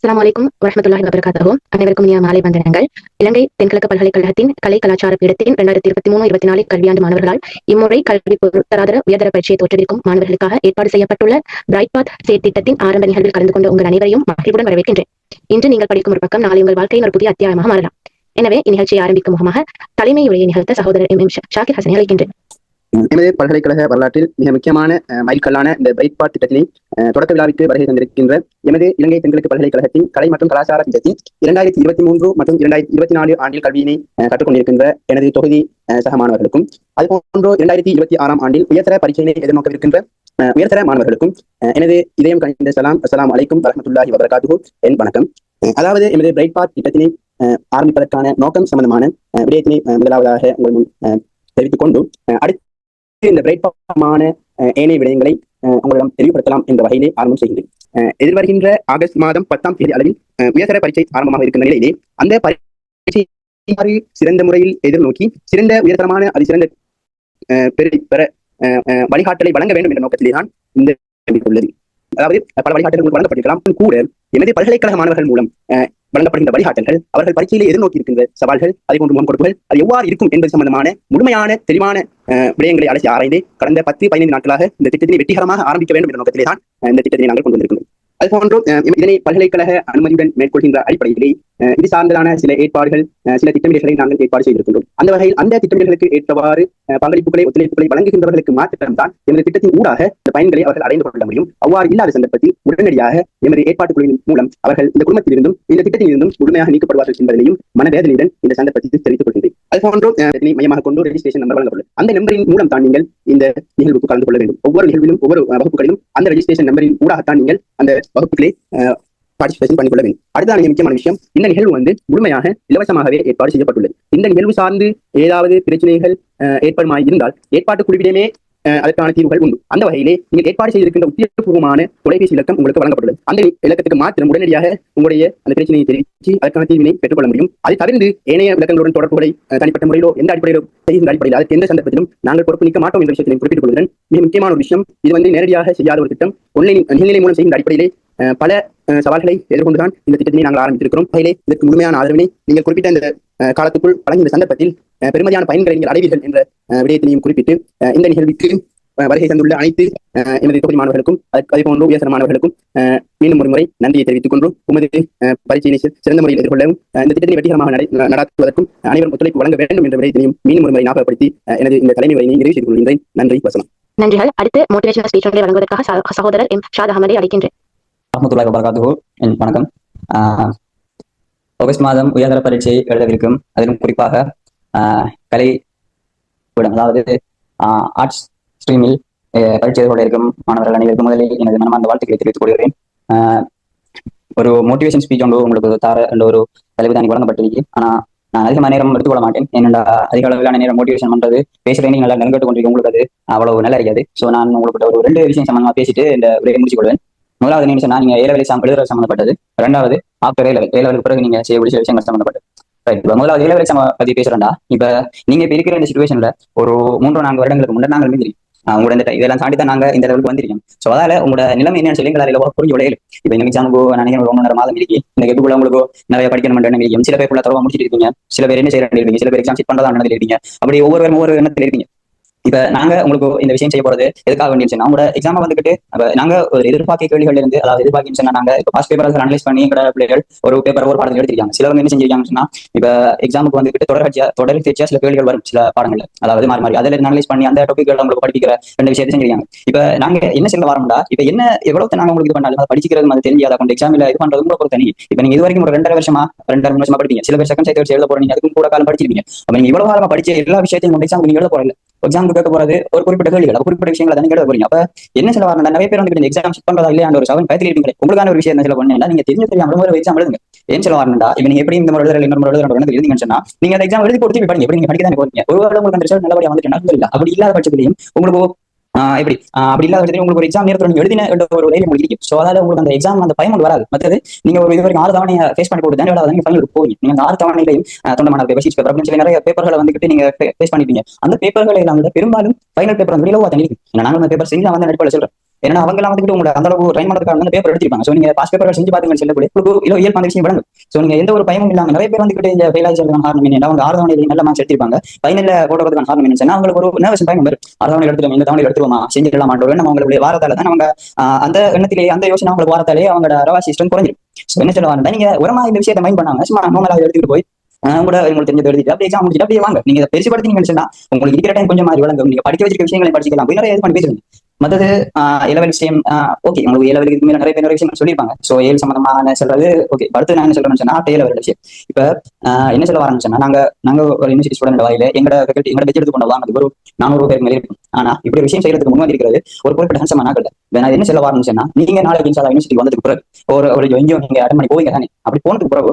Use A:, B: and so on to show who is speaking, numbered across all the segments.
A: அஸ்ஸலாமு அலைக்கும் வரஹ்மத்துல்லாஹி வபரகாத்துஹு. அனைவருக்கும் இனிய மாலை வந்தனங்கள். இலங்கை தென்கிழக்கு பல்கலைக்கழகத்தின் கலை கலாச்சார பீடத்தின் 2023-24 கல்வியாண்டு மாணவர்களால் இம்முறை கல்வி பொருளாதார உயர்தர பரீட்சையை தோற்றுவிக்கும் மாணவர்களுக்காக ஏற்பாடு செய்யப்பட்டுள்ள பிரைட் பாத் திட்டத்தின் ஆரம்ப நிகழ்வில் கலந்து கொண்ட உங்கள் அனைவரையும் மகிழ்வுடன் வரவேற்கின்றேன். இன்று நீங்கள் படிக்கும் ஒரு பக்கம் நாளை உங்கள் வாழ்க்கையின் ஒரு புதிய அத்தியாயமாக மாறலாம். எனவே இந்நிகழ்ச்சியை ஆரம்பிக்கும் முகமாக தலைமை உரையை நிகழ்த்த சகோதரர் ஷாகிர் ஹசனை அழைக்கின்றேன்.
B: எமது பல்கலைக்கழக வரலாற்றில் மிக முக்கியமான மைல்கல்லான இந்த பிரைட் பாத் திட்டத்தினை தொடக்க விழாவிற்கு வருகை தந்திருக்கின்ற எமது இலங்கை தென்கிழக்கு பல்கலைக்கழகத்தின் கலை மற்றும் கலாச்சார திட்டத்தின் 2023 மற்றும் 2024 ஆண்டில் கல்வியினை கற்றுக்கொண்டிருக்கின்ற எனது தொகுதி சக மாணவர்களுக்கும், அதுபோன்று 2026 ஆண்டில் உயர்தர பரீட்சையினை எதிர்நோக்கவிருக்கின்ற உயர்தர மாணவர்களுக்கும் எனது இதயம் கணிந்த சலாம். அஸ்ஸலாமு அலைக்கும் வரஹ்மத்துல்லாஹி வபரகாத்துஹு. என் வணக்கம். அதாவது எமது பிரைட் பாத் திட்டத்தினை ஆரம்பிப்பதற்கான நோக்கம் சம்பந்தமான விடயத்தினை முதலாவதாக உங்கள் முன் தெரிவித்துக் கொண்டு அடுத்து இந்த பிரைட் பாத்மான ஏனைய விடயங்களை உங்களிடம் தெளிவுபடுத்தலாம் என்ற வகையிலே ஆரம்பம் செய்கின்றேன். எதிர்வருகின்ற ஆகஸ்ட் மாதம் 10ஆம் தேதி அளவில் உயர்தர பரீட்சை ஆரம்பமாக இருக்கின்ற நிலையிலே அந்த பரீட்சை சிறந்த முறையில் எதிர்நோக்கி சிறந்த உயர்தரமான அது சிறந்த பெற வழிகாட்டலை வழங்க வேண்டும் என்ற நோக்கத்திலே தான் இந்த உள்ளது. அதாவது பல வழிகாட்டல்கள் வழங்கப்பட்டிருக்கலாம் கூட எமது பல்கலைக்கழக மாணவர்கள் மூலம் வழங்கப்படுகின்ற வழிகாட்டல்கள் அவர்கள் பரீட்சையிலே எதிர்நோக்கி இருக்கின்ற சவால்கள், அதை போன்ற முகம் கொடுப்புகள் அது எவ்வாறு இருக்கும் என்பது சம்பந்தமான முழுமையான தெளிவான விடயங்களை அலசி ஆராய்ந்து கடந்த 10-15 நாட்களாக இந்த திட்டத்தினை வெற்றிகரமாக ஆரம்பிக்க வேண்டும் என்ற நோக்கத்திலே தான் இந்த திட்டத்தினை நாங்கள் கொண்டு வந்திருக்கிறோம். அதுபோன்று இதனை பல்கலைக்கழக அனுமதியுடன் மேற்கொள்கின்ற அடிப்படையிலே இது சார்ந்ததான சில ஏற்பாடுகள், சில திட்டமிடல்களை நாங்கள் ஏற்பாடு செய்திருக்கின்றோம். அந்த வகையில் அந்த திட்டமிடல்களுக்கு ஏற்றவாறு பங்களிப்புகளை, ஒத்துழைப்புகளை வழங்குகின்றவர்களுக்கு மாத்திரம்தான் எமது திட்டத்தின் ஊடாக இந்த பயன்களை அவர்கள் அடைந்து கொள்ள முடியும். அவ்வாறு இல்லாத சந்தர்ப்பத்தில் உடனடியாக எமது ஏற்பாட்டுக் குழுவின் மூலம் அவர்கள் இந்த குடும்பத்திலிருந்தும் இந்த திட்டத்தில் இருந்தும் முழுமையாக நீக்கப்படுவார்கள் என்பதையும் மனவேதனையுடன் இந்த சந்தர்ப்பத்தில் தெரிவித்துக் கொள்கின்றேன். அதுபோன்று மையமாக கொண்டு ரெஜிஸ்ட்ரேஷன் நம்பர் வழங்கப்படும். அந்த நம்பரின் மூலம் தான் நீங்கள் இந்த நிகழ்வுக்கு கலந்து கொள்ள வேண்டும். ஒவ்வொரு நிகழ்விலும் ஒவ்வொரு வகுப்புகளிலும் அந்த ரெஜிஸ்ட்ரேஷன் நம்பரின் ஊடாகத்தான் நீங்கள் அந்த வகுப்புகளை பார்ட்டிசிபேஷன் பண்ணிக்கொள்ள வேண்டும். அடுத்த முக்கியமான விஷயம், இந்த நிகழ்வு முழுமையாக இலவசமாகவே ஏற்பாடு செய்யப்பட்டுள்ளது. இந்த நிகழ்வு சார்ந்து ஏதாவது பிரச்சனைகள் ஏற்படுமாய் இருந்தால் ஏற்பாட்டு குழுவிடமே அதற்கான தீர்வுகள் உண்டு. அந்த வகையிலே நீங்கள் ஏற்பாடு செய்திருக்கின்ற உத்தியோகபூர்வமான தொலைபேசி இலக்கம் உங்களுக்கு வழங்கப்பட்டுள்ளது. அந்த இலக்கத்துக்கு மாத்திரம் உடனடியாக உங்களுடைய அந்த பிரச்சனையை தெரிவித்து அதற்கான தீர்வினை பெற்றுக்கொள்ள முடியும். அதை தவிர்த்து ஏனைய இலக்கங்களுடன் தொடர்புகளை தனிப்பட்ட முறையிலோ எந்த அடிப்படையிலோ செய்கின்ற அடிப்படையில் அதற்கு எந்த சந்தர்ப்பத்திலும் நாங்கள் பொறுப்பு நீக்க மாட்டோம் என்ற விஷயத்தை குறிப்பிட்டுக் கொள்கிறேன். மிக முக்கியமான ஒரு விஷயம், இது நேரடியாக செய்யாத ஒரு திட்டம். ஆன்லைன் நிகழ்நிலை மூலம் செய்கின்ற அடிப்படையிலே பல சவால்களை எதிர்கொண்டுதான் இந்த திட்டத்தினை நாங்கள் ஆரம்பித்திருக்கிறோம். வகையிலே இதற்கு முழுமையான ஆதரவினை நீங்கள் குறிப்பிட்ட இந்த காலத்துக்குள் வழங்கிய சந்தர்ப்பத்தில் பெருமதியான பயன்களை நீங்கள் அடைவீர்கள் என்ற விடயத்தினையும் குறிப்பிட்டு இந்த நிகழ்வுக்கு வருகை தந்துள்ள அனைத்து எமது தொகுதி மாணவர்களுக்கும் அதே போன்று உயர்தர மாணவர்களுக்கும் மீண்டும் ஒரு முறை நன்றியை தெரிவித்துக் கொண்டு உமது பரீட்சையினை சிறந்த முறையில் எதிர்கொள்ளவும் இந்த திட்டத்தை வெற்றிகரமாக நடாத்துவதற்கும் அனைவரும் ஒத்துழைப்பு வழங்க வேண்டும் என்ற விடயத்தினையும் மீண்டும் ஒரு முறை ஞாபகப்படுத்தி எனது இந்த தலைமை உரையை நிறைவு செய்து கொள்கின்றேன். நன்றி, வசனம்.
A: நன்றிகள். அடுத்து மோட்டிவேஷனல் ஸ்பீச் வழங்குவதற்காக சகோதரர் ஷாத் அஹமதை அழைக்கின்றேன்.
C: வரஹ்மத்துல்லாஹி வபரகாத்துஹு. வணக்கம். ஆகஸ்ட் மாதம் உயர்தர பரீட்சை எழுதவிருக்கும், அதிலும் குறிப்பாக கலை விடம், அதாவது ஆர்ட்ஸ் ஸ்ட்ரீமில் பரீட்சை கொள்ள இருக்கும் மாணவர்கள் அனைவருக்கும் முதலில் எனது மனமார்ந்த வாழ்த்துக்களை தெரிவித்துக் கொள்கிறேன். ஒரு மோட்டிவேஷன் ஸ்பீச் ஒன்று உங்களுக்கு தார என்ற ஒரு தலைப்பு தான் வழங்கப்பட்டிருக்கு. ஆனால் நான் அதிகமான நேரம் எடுத்துக்கொள்ள மாட்டேன். ஏனென்றா அதிக அளவிலான நேரம் மோட்டிவேஷன் பண்றது பேசுறேன் நல்லா நிலங்கட்டு கொண்டிருக்க உங்களுக்கு அது அவ்வளவு நல்லா இருக்காது. ஸோ நான் உங்களுக்கு ஒரு 2 விஷயம் சம்பந்தமா பேசிட்டு இந்த உரையை முடிச்சு கொள்வேன். முதலாவது என்ன சொன்னா, நீங்க ஏலவெளி எழுதுறது சம்பந்தப்பட்டது. ரெண்டாவது ஆஃப்டர் ஏலவெலுக்கு பிறகு நீங்க செய்யக்கூடிய விஷயங்கள் சம்பந்தப்பட்டது. இப்ப முதலாவது ஏலவெளி பத்தி பேசுறேன்டா. இப்ப நீங்க இப்ப இருக்கிற இந்த சிச்சுவேஷன்ல ஒரு 3-4 வருடங்களுக்கு முன்னாடி நாங்கள் இருந்திருக்கோம். உங்களோட இந்த இதெல்லாம் தாண்டி தான் நாங்க இந்த லெவலுக்கு வந்திருக்கோம். ஸோ அதால உங்களோட நிலைமை என்னன்னு சொல்லி எங்களால் புரிஞ்சு விடையில இப்ப எங்க எக்ஸாமுக்கு நினைக்கிற 1.5 மாதம் இருக்கு. இந்த கெப்புக்குள்ள உங்களுக்கு நிறைய படிக்கணும் இருக்கும். சில பேர் தரவா முடிச்சிட்டு இருக்கீங்க, சில பேர் என்ன செய்யறீங்க, சில பேர் எக்ஸாம் செட் பண்றதா இருக்கீங்க. அப்படி ஒவ்வொரு எண்ணத்துல இருக்கீங்க. இப்ப நாங்க உங்களுக்கு இந்த விஷயம் செய்ய போறது எதுக்காக வேண்டியிருச்சுன்னா, உங்களோட எக்ஸாம் வந்துட்டு நாங்க ஒரு எதிர்பார்க்க கேள்விகள் இருந்து, அதாவது எதிர்பார்க்க சொன்னா நாங்க இப்போ பாஸ்ட் பேப்பர் அனலைஸ் பண்ணி எங்களோட பிள்ளைகள் ஒரு பேப்பர் ஒரு பாடத்தில் எடுத்திருக்காங்க. சிலவங்க என்ன செஞ்சிருக்காங்கன்னு சொன்னா, இப்ப எக்ஸாமுக்கு வந்துட்டு தொடர்ச்சியா சில கேள்விகள் வரும் சில பாடங்கள், அதாவது மாறி அதில் அனலைஸ் பண்ணி அந்த டாபிக்கள் உங்களுக்கு படிக்கிற 2 விஷயத்தை செஞ்சிருக்காங்க. இப்ப நாங்க என்ன செய்ய வரோம்டா, இப்ப என்ன எவ்வளவு நாங்க உங்களுக்கு இது பண்ணாலும் அதை படிக்கிறது அது தெரிஞ்சு அதை கொண்டு எக்ஸாமில் இது பண்றது கூட பொறுத்த தனி. இப்ப நீங்க இது வரைக்கும் ஒரு 2.5 வருஷமா படிப்பீங்க. சில பேர் செகண்ட் சைட் எழுத போறீங்க, அதுக்கும் கூட காலம் படிச்சிருக்கீங்க. அப்ப நீங்க இவ்வளவு காலமா படிச்ச எல்லா விஷயத்தையும் உங்க எக்ஸாம் நீங்க எழுத போறீங்க. எக்ஸாமுக்கு கேட்க போறது ஒரு குறிப்பிட்ட கேள்விகள், குறிப்பிட்ட விஷயங்களை தான் எழுத போறீங்க. அப்ப என்ன சொல்ல வரணும், நிறைய பேர் வந்து எக்ஸாம் செட் பண்றதா இல்லையா ஒரு 7 பயத்தில் இருப்பீங்க. உங்களுக்கான ஒரு விஷயம் என்ன சொல்ல பண்ணீங்கன்னா, நீங்க தெரியாம ஒரு எக்ஸாம் எழுதுங்க. ஏன் சொல்ல வரணும்டா, இப்ப நீங்க எப்படி இந்த முறை எழுதுறீங்கன்னு சொன்னா, நீங்க அந்த எக்ஸாம் எழுதி கொடுத்து படிங்க. எப்படி நீங்க படிக்க தான் போறீங்க. ஒரு வேளை உங்களுக்கு அந்த ரிசல்ட் நல்லபடியா வந்துட்டு இல்ல, அப்படி இல்லாத பட்சத்திலையும் உங்களுக்கு அப்படி இல்லாத பட்சத்தில் உங்களுக்கு ஒரு எக்ஸாம் நேரத்தில் நீங்க எழுதின ஒரு வேலை உங்களுக்கு இருக்கு. ஸோ அதாவது உங்களுக்கு அந்த எக்ஸாம் அந்த பயம் வராது. மற்றது நீங்க ஒரு இது வரைக்கும் 6 தவணையை ஃபேஸ் பண்ணி போட்டு தான் நீங்க ஃபைனலுக்கு போவீங்க. நீங்க அந்த 6 தவணையிலையும் தொண்டமான பேப்பர், சீட் பேப்பர் அப்படின்னு சொல்லி நிறைய பேப்பர்களை வந்துட்டு நீங்க ஃபேஸ் பண்ணிப்பீங்க. அந்த பேப்பர்களை எல்லாம் பெரும்பாலும் ஃபைனல் பேப்பர் வெளியில தான் இருக்கு. நாங்கள் அந்த பேப்பர் செஞ்சு வந்து அடிப்படையில் சொல்றேன். ஏன்னா அவங்க எல்லாம் வந்துட்டு உங்களை அந்த அளவு ட்ரைன் பண்ணுறதுக்காக வந்து பேப்பர் எடுத்திருப்பாங்க. ஸோ நீங்க பாஸ் பேப்பர் செஞ்சு பாத்தீங்கன்னு சொல்லக்கூடிய உங்களுக்கு இயல்பு அந்த விஷயம் விளங்கும். ஸோ நீங்க எந்த ஒரு பயமும் இல்லாம நிறைய பேர் வந்துட்டு இந்த ஃபெயில் ஆகிறதுக்கான காரணம் என்ன, அவங்க 6 தவணையில நல்ல மார்க்ஸ் எடுத்திருப்பாங்க, ஃபைனல்ல போடுறதுக்கான காரணம் என்னன்னு அவங்களுக்கு ஒரு நர்வஸ் பயம் வரும். 6 தவணை எடுத்துருவோம், இந்த தவணை எடுத்துருவோமா, செஞ்சிடலாம் மாட்டோம் நம்ம அவங்களுடைய வாரத்தால தான் அவங்க அந்த எண்ணத்திலேயே அந்த யோசனை அவங்களுக்கு வாரத்தாலே அவங்களோட ரவாசி ஸ்ட்ரென்த் குறைஞ்சிடும். ஸோ என்ன சொல்ல வரேன், நீங்க உரமா இந்த விஷயத்தை மைண்ட் பண்ணாங்க சும்மா நோமலா எடுத்துட்டு போய் கூட உங்களுக்கு தெரிஞ்சது எழுதிட்டு அப்படியே எக்ஸாம் முடிச்சுட்டு அப்படியே வாங்க. நீங்க பெருசுபடுத்தினீங்கன்னு சொன்னா உங்களுக்கு இருக்கிற டைம் கொஞ்சம் மாதிரி வழங்கும். நீங்க படிக்க வச்சிருக்க விஷயங்களை படிச்சுக்கலாம், போய் நிறைய இது பண்ணி பேசுங்க. மற்றது ஏலவல் விஷயம் ஓகே, உங்களுக்கு ஏலவலுக்கு மேல நிறைய விஷயம் சொல்லியிருப்பாங்க. ஸோ ஏல் சம்பந்தமா சொல்றது ஓகே. அடுத்து நான் என்ன சொல்றேன்னு சொன்னா ஏலவல் விஷயம். இப்ப என்ன சொல்ல வரேன்னு சொன்னா நாங்க ஒரு யூனிவர்சிட்டி ஸ்டூடெண்ட் வாயில எங்களோட ஃபேக்கல்டி எங்களோட பெட்ஜ் எடுத்து கொண்டு வாங்க ஒரு 400 பேருக்கு மேலே இருக்கும். ஆனா இப்படி விஷயம் செய்யறதுக்கு முன்னாடி இருக்கிறது ஒரு குறிப்பிட்ட ஹன்சமான நாட்கள். நான் என்ன சொல்ல வரேன்னு சொன்னா நீங்க நாளைக்கு யூனிவர்சிட்டி வந்ததுக்கு பிறகு ஒரு எங்கேயோ நீங்க அட்டன் பண்ணி போவீங்க தானே, அப்படி போனதுக்கு பிறகு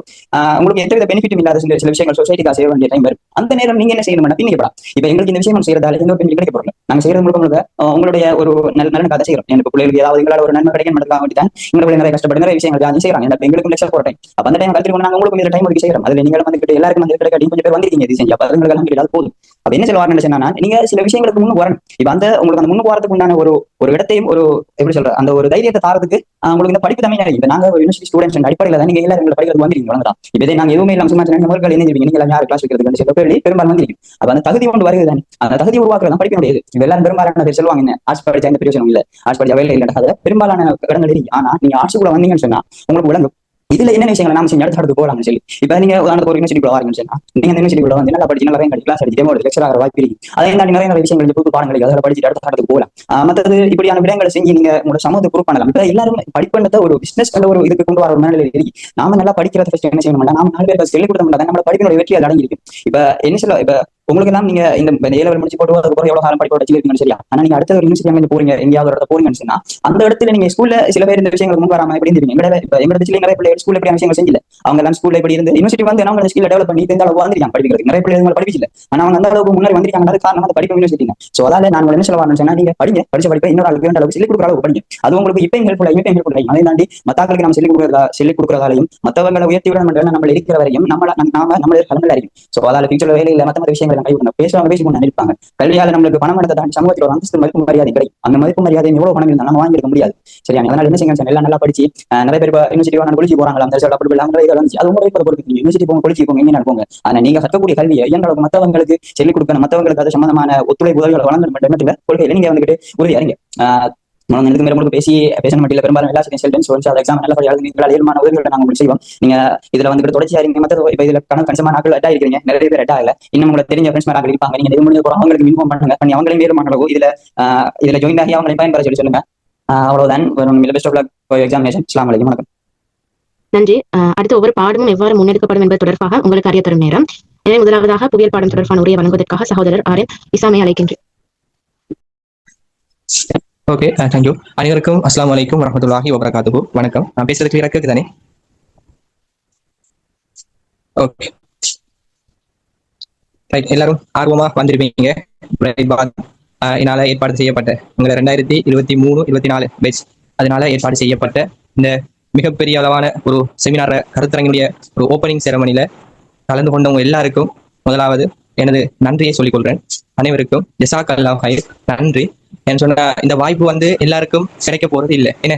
C: உங்களுக்கு எந்தவித பெனிஃபிட்டும் இல்லாத சில விஷயங்கள் சொசைட்டிக்காக செய்ய வேண்டிய டைம் வரும். அந்த நேரம் நீங்க என்ன செய்யணும் பின்னிக்கப்படா. இப்ப எங்களுக்கு இந்த விஷயம் செய்யறதால எந்த பெனிஃபிட் கிடைக்க போறோம், நாங்க செய்யறது முழுக்க உங்களுடைய ஒரு நல்ல கதை செய்யறோம். எனக்கு பிள்ளைகளுக்கு ஏதாவது எங்களால் ஒரு நன்மை கிடைக்க மாட்டேங்க வேண்டி தான் எங்களுடைய நிறைய கஷ்டப்பட்டு நிறைய விஷயங்கள் செய்யறாங்க. எங்களுக்கு லெக்சர் போற டைம் அப்ப அந்த டைம் கழிச்சு நாங்க உங்களுக்கு டைம் ஒதுக்கி செய்யறோம். அதுல நீங்க வந்துட்டு எல்லாருக்கும் வந்து கிடைக்காட்டி கொஞ்சம் பேர் வந்திருக்கீங்க இது செஞ்சு அப்ப எங்களுக்கு எல்லாம் போதும். அப்ப என்ன சொல்ல வரேன்னு சொன்னா நீங்க சில விஷயங்களுக்கு முன்னு வரணும். இப்ப அந்த உங்களுக்கு அந்த முன்னு வரதுக்கு உண்டான ஒரு இடத்தையும் ஒரு எப்படி சொல்ற அந்த ஒரு தைரியத்தை தாரதுக்கு உங்களுக்கு இந்த படிப்பு தமிழ். இப்ப நாங்க யூனிவர்சிட்டி ஸ்டூடெண்ட்ஸ் அடிப்படையில் தான் நீங்க எல்லாரும் படிக்கிறது வந்திருக்கீங்க வளர்ந்தா. இப்ப இதை நாங்க எதுவுமே இல்லாம சும்மா நண்பர்கள் இணைஞ்சிருக்கீங்க, நீங்க யார் கிளாஸ் வைக்கிறதுக்கு சில பேர் பெரும்பாலும் வந்திருக்கு. அப்ப அந்த தகுதி கொண்டு வருது தானே, அந்த தகுதி உருவாக்குறது படிக்க முடியாது. இப்ப எல்லாரும் பெரும்பாலான பேர் சொல்லுவாங்க என்ன ஆர்ட்ஸ் படிச்சா இந்த பிரயோஜனம் இல்ல, ஆர்ட்ஸ் படிச்சா வேலை இல்லை, பெரும்பாலான இடங்கள் இருக்கு. ஆனா நீங்க ஆர்ட்ஸ்க்குள்ள வந்தீங்கன்னு சொன்னா உங்களுக்கு விளங்கும் இதுல என்ன விஷயங்களை நாம செஞ்சு அடுத்து போகலாம்னு சொல்லி. இப்ப நீங்க உதாரணத்துக்கு ஒரு யூனிவர்சிட்டி வாரீங்கன்னு சொன்னா நீங்க அந்த யூனிவர்சிட்டி வந்து நல்லா படிச்சு நல்லா கிளாஸ் அடிச்சு ஒரு லெக்சர் ஆகிற வாய்ப்பு இருக்கு. அதை தாண்டி நிறைய விஷயங்கள் புது பாடங்களுக்கு அதில் படிச்சுட்டு அடுத்த காலத்துக்கு போகலாம். மற்றது இப்படியான விடயங்களை செஞ்சு நீங்க உங்களோட சமூகத்தை ப்ரூவ் பண்ணலாம். இப்ப எல்லாரும் படிப்பதை ஒரு பிசினஸ் ஒரு இதுக்கு கொண்டு வர ஒரு மேலே இருக்கு. நாம நல்லா படிக்கிறத ஃபர்ஸ்ட் என்ன செய்யணும், நாம 4 பேர் சொல்லிக் கொடுத்த மாட்டா நம்ம படிப்பினுடைய வெற்றி அது அடங்கி இருக்கு. இப்ப என்ன சொல்ல இப்ப உங்களுக்கு எல்லாம் நீங்க இந்த ஏலவல் முடிச்சு போட்டு அதுக்கப்புறம் எவ்வளவு காலம் படிக்க வச்சிருக்கீங்கன்னு சரியா. ஆனா நீங்க அடுத்த ஒரு யூனிவர்சிட்டி போறீங்க எங்கேயாவது ஒரு இடத்துல போறீங்கன்னு சொன்னா அந்த இடத்துல நீங்க ஸ்கூல்ல சில பேர் இந்த விஷயங்களுக்கு முன் வராம எப்படி இருந்தீங்க. எங்க நிறைய பிள்ளைகள் ஸ்கூல்ல எப்படி விஷயங்கள் செஞ்சல அவங்க எல்லாம் ஸ்கூல்ல இப்படி இருந்து யூனிவர்சிட்டி வந்து நம்ம ஸ்கில் டெவலப் பண்ணி இந்த அளவுக்கு வந்திருக்காங்க படிக்கிறது. நிறைய பிள்ளைகள் படிக்கல, ஆனா அவங்க அந்த அளவுக்கு முன்னாடி வந்திருக்காங்க. அது காரணம் அந்த படிப்பு யூனிவர்சிட்டிங்க. சோ அதால நான் என்ன சொல்ல வரேன்னு சொன்னா நீங்க படிங்க, படிச்ச படிப்பை இன்னொரு ஆளுக்கு வேண்ட அளவுக்கு சொல்லிக் கொடுக்குற அளவுக்கு படிங்க. அது உங்களுக்கு இப்ப ஹெல்ப்ஃபுல் ஆகும். அதை தாண்டி மத்தாக்களுக்கு நம்ம சொல்லிக் கொடுக்கறதாலையும் மற்றவங்களை உயர்த்தி விட மட்டும் நம்ம இருக்கிற வரையும் நம்ம கலங்கள் அறியும். சோ அதால ஃபியூச்சர்ல வேலை இல்லை மற்ற விஷயங்களை நம்ம பேசுவாங்க நினைப்பாங்க. கல்வியால நம்மளுக்கு பணம் எடுத்த தாண்டி சமூகத்தில் ஒரு அந்தஸ்து மதிப்பு மரியாதை கிடைக்கும். அந்த மதிப்பு மரியாதை எவ்வளவு பணம் இருந்தாலும் நம்ம வாங்கியிருக்க முடியாது. சரியா, அதனால என்ன செய்யுங்க எல்லாம் நல்லா படிச்சு நிறைய பேர் யூனிவர்சிட்டி கொலிச்சு போறாங்க. அந்த அது உங்களை பொறுத்து யூனிவர்சிட்டி போங்க கொலிச்சு போங்க எங்க போங்க. ஆனா நீங்க கற்கக்கூடிய கல்வியை எங்களுக்கு மற்றவங்களுக்கு சொல்லிக் கொடுக்கணும், மற்றவங்களுக்கு அது சம்பந்தமான ஒத்துழைப்பு உதவிகளை வழங்கணும் கொள்கையில நீங்க வந்துட்டு உறுதி அறிங்க. எனக்கு மேல பேசி பேச மாட்டேன். பெரும்பாலும் எல்லா எக்ஸாம் நல்ல ஏழுமான உதவிகளை நாங்க உங்களுக்கு செய்வோம். நீங்க இதுல வந்துட்டு தொடர்ச்சியா இருங்க. மற்ற இப்ப இதுல கணிசமான நாட்கள் அட்டா இருக்கிறீங்க, நிறைய பேர் அட்டா இல்ல இன்னும் உங்களுக்கு தெரிஞ்ச ஃப்ரெண்ட்ஸ் மாதிரி இருப்பாங்க. நீங்க இது முடிஞ்ச அவங்களுக்கு இன்ஃபார்ம் பண்ணுங்க, பண்ணி அவங்களையும் வேறு மாட்டோம் இதுல ஜாயின் ஆகி அவங்களையும் பயன்பெற சொல்லி சொல்லுங்க. அவ்வளவுதான். Best of luck for examination. அஸ்ஸலாமு அலைக்கும். வணக்கம்.
A: நன்றி. அடுத்த ஒவ்வொரு பாடமும் எவ்வாறு முன்னெடுக்கப்படும் என்பது தொடர்பாக உங்களுக்கு அறிய தரும் நேரம். எனவே முதலாவதாக புவியியல் பாடம் தொடர்பான உரையை வழங்குவதற்காக சகோதரர் ஆர் என் இசாமை அழைக்கின்றேன்.
D: Okay, thank you. அனைவருக்கும் அஸ்ஸலாமு அலைக்கும் வரஹ்மத்துல்லாஹி வபரகாத்துஹு. வணக்கம். நான் பேசுறது கிளியரா கேக்குதானே? Okay right. எல்லாரும் ஆர்வமா வந்திருப்பீங்க. இதனால ஏற்பாடு செய்யப்பட்ட உங்களை 2023-24 பேட்ச் அதனால ஏற்பாடு செய்யப்பட்ட இந்த மிகப்பெரிய அளவான ஒரு செமினார் கருத்தரங்குடைய ஒரு ஓப்பனிங் செரமனில கலந்து கொண்டவங்க எல்லாருக்கும் முதலாவது எனது நன்றியை சொல்லிக் கொள்றேன். அனைவருக்கும் ஜஸாக்கல்லாஹு ஹைர், நன்றி. என்ன சொன்ன இந்த வாய்ப்பு வந்து எல்லாருக்கும் கிடைக்க போறது இல்லை. என்ன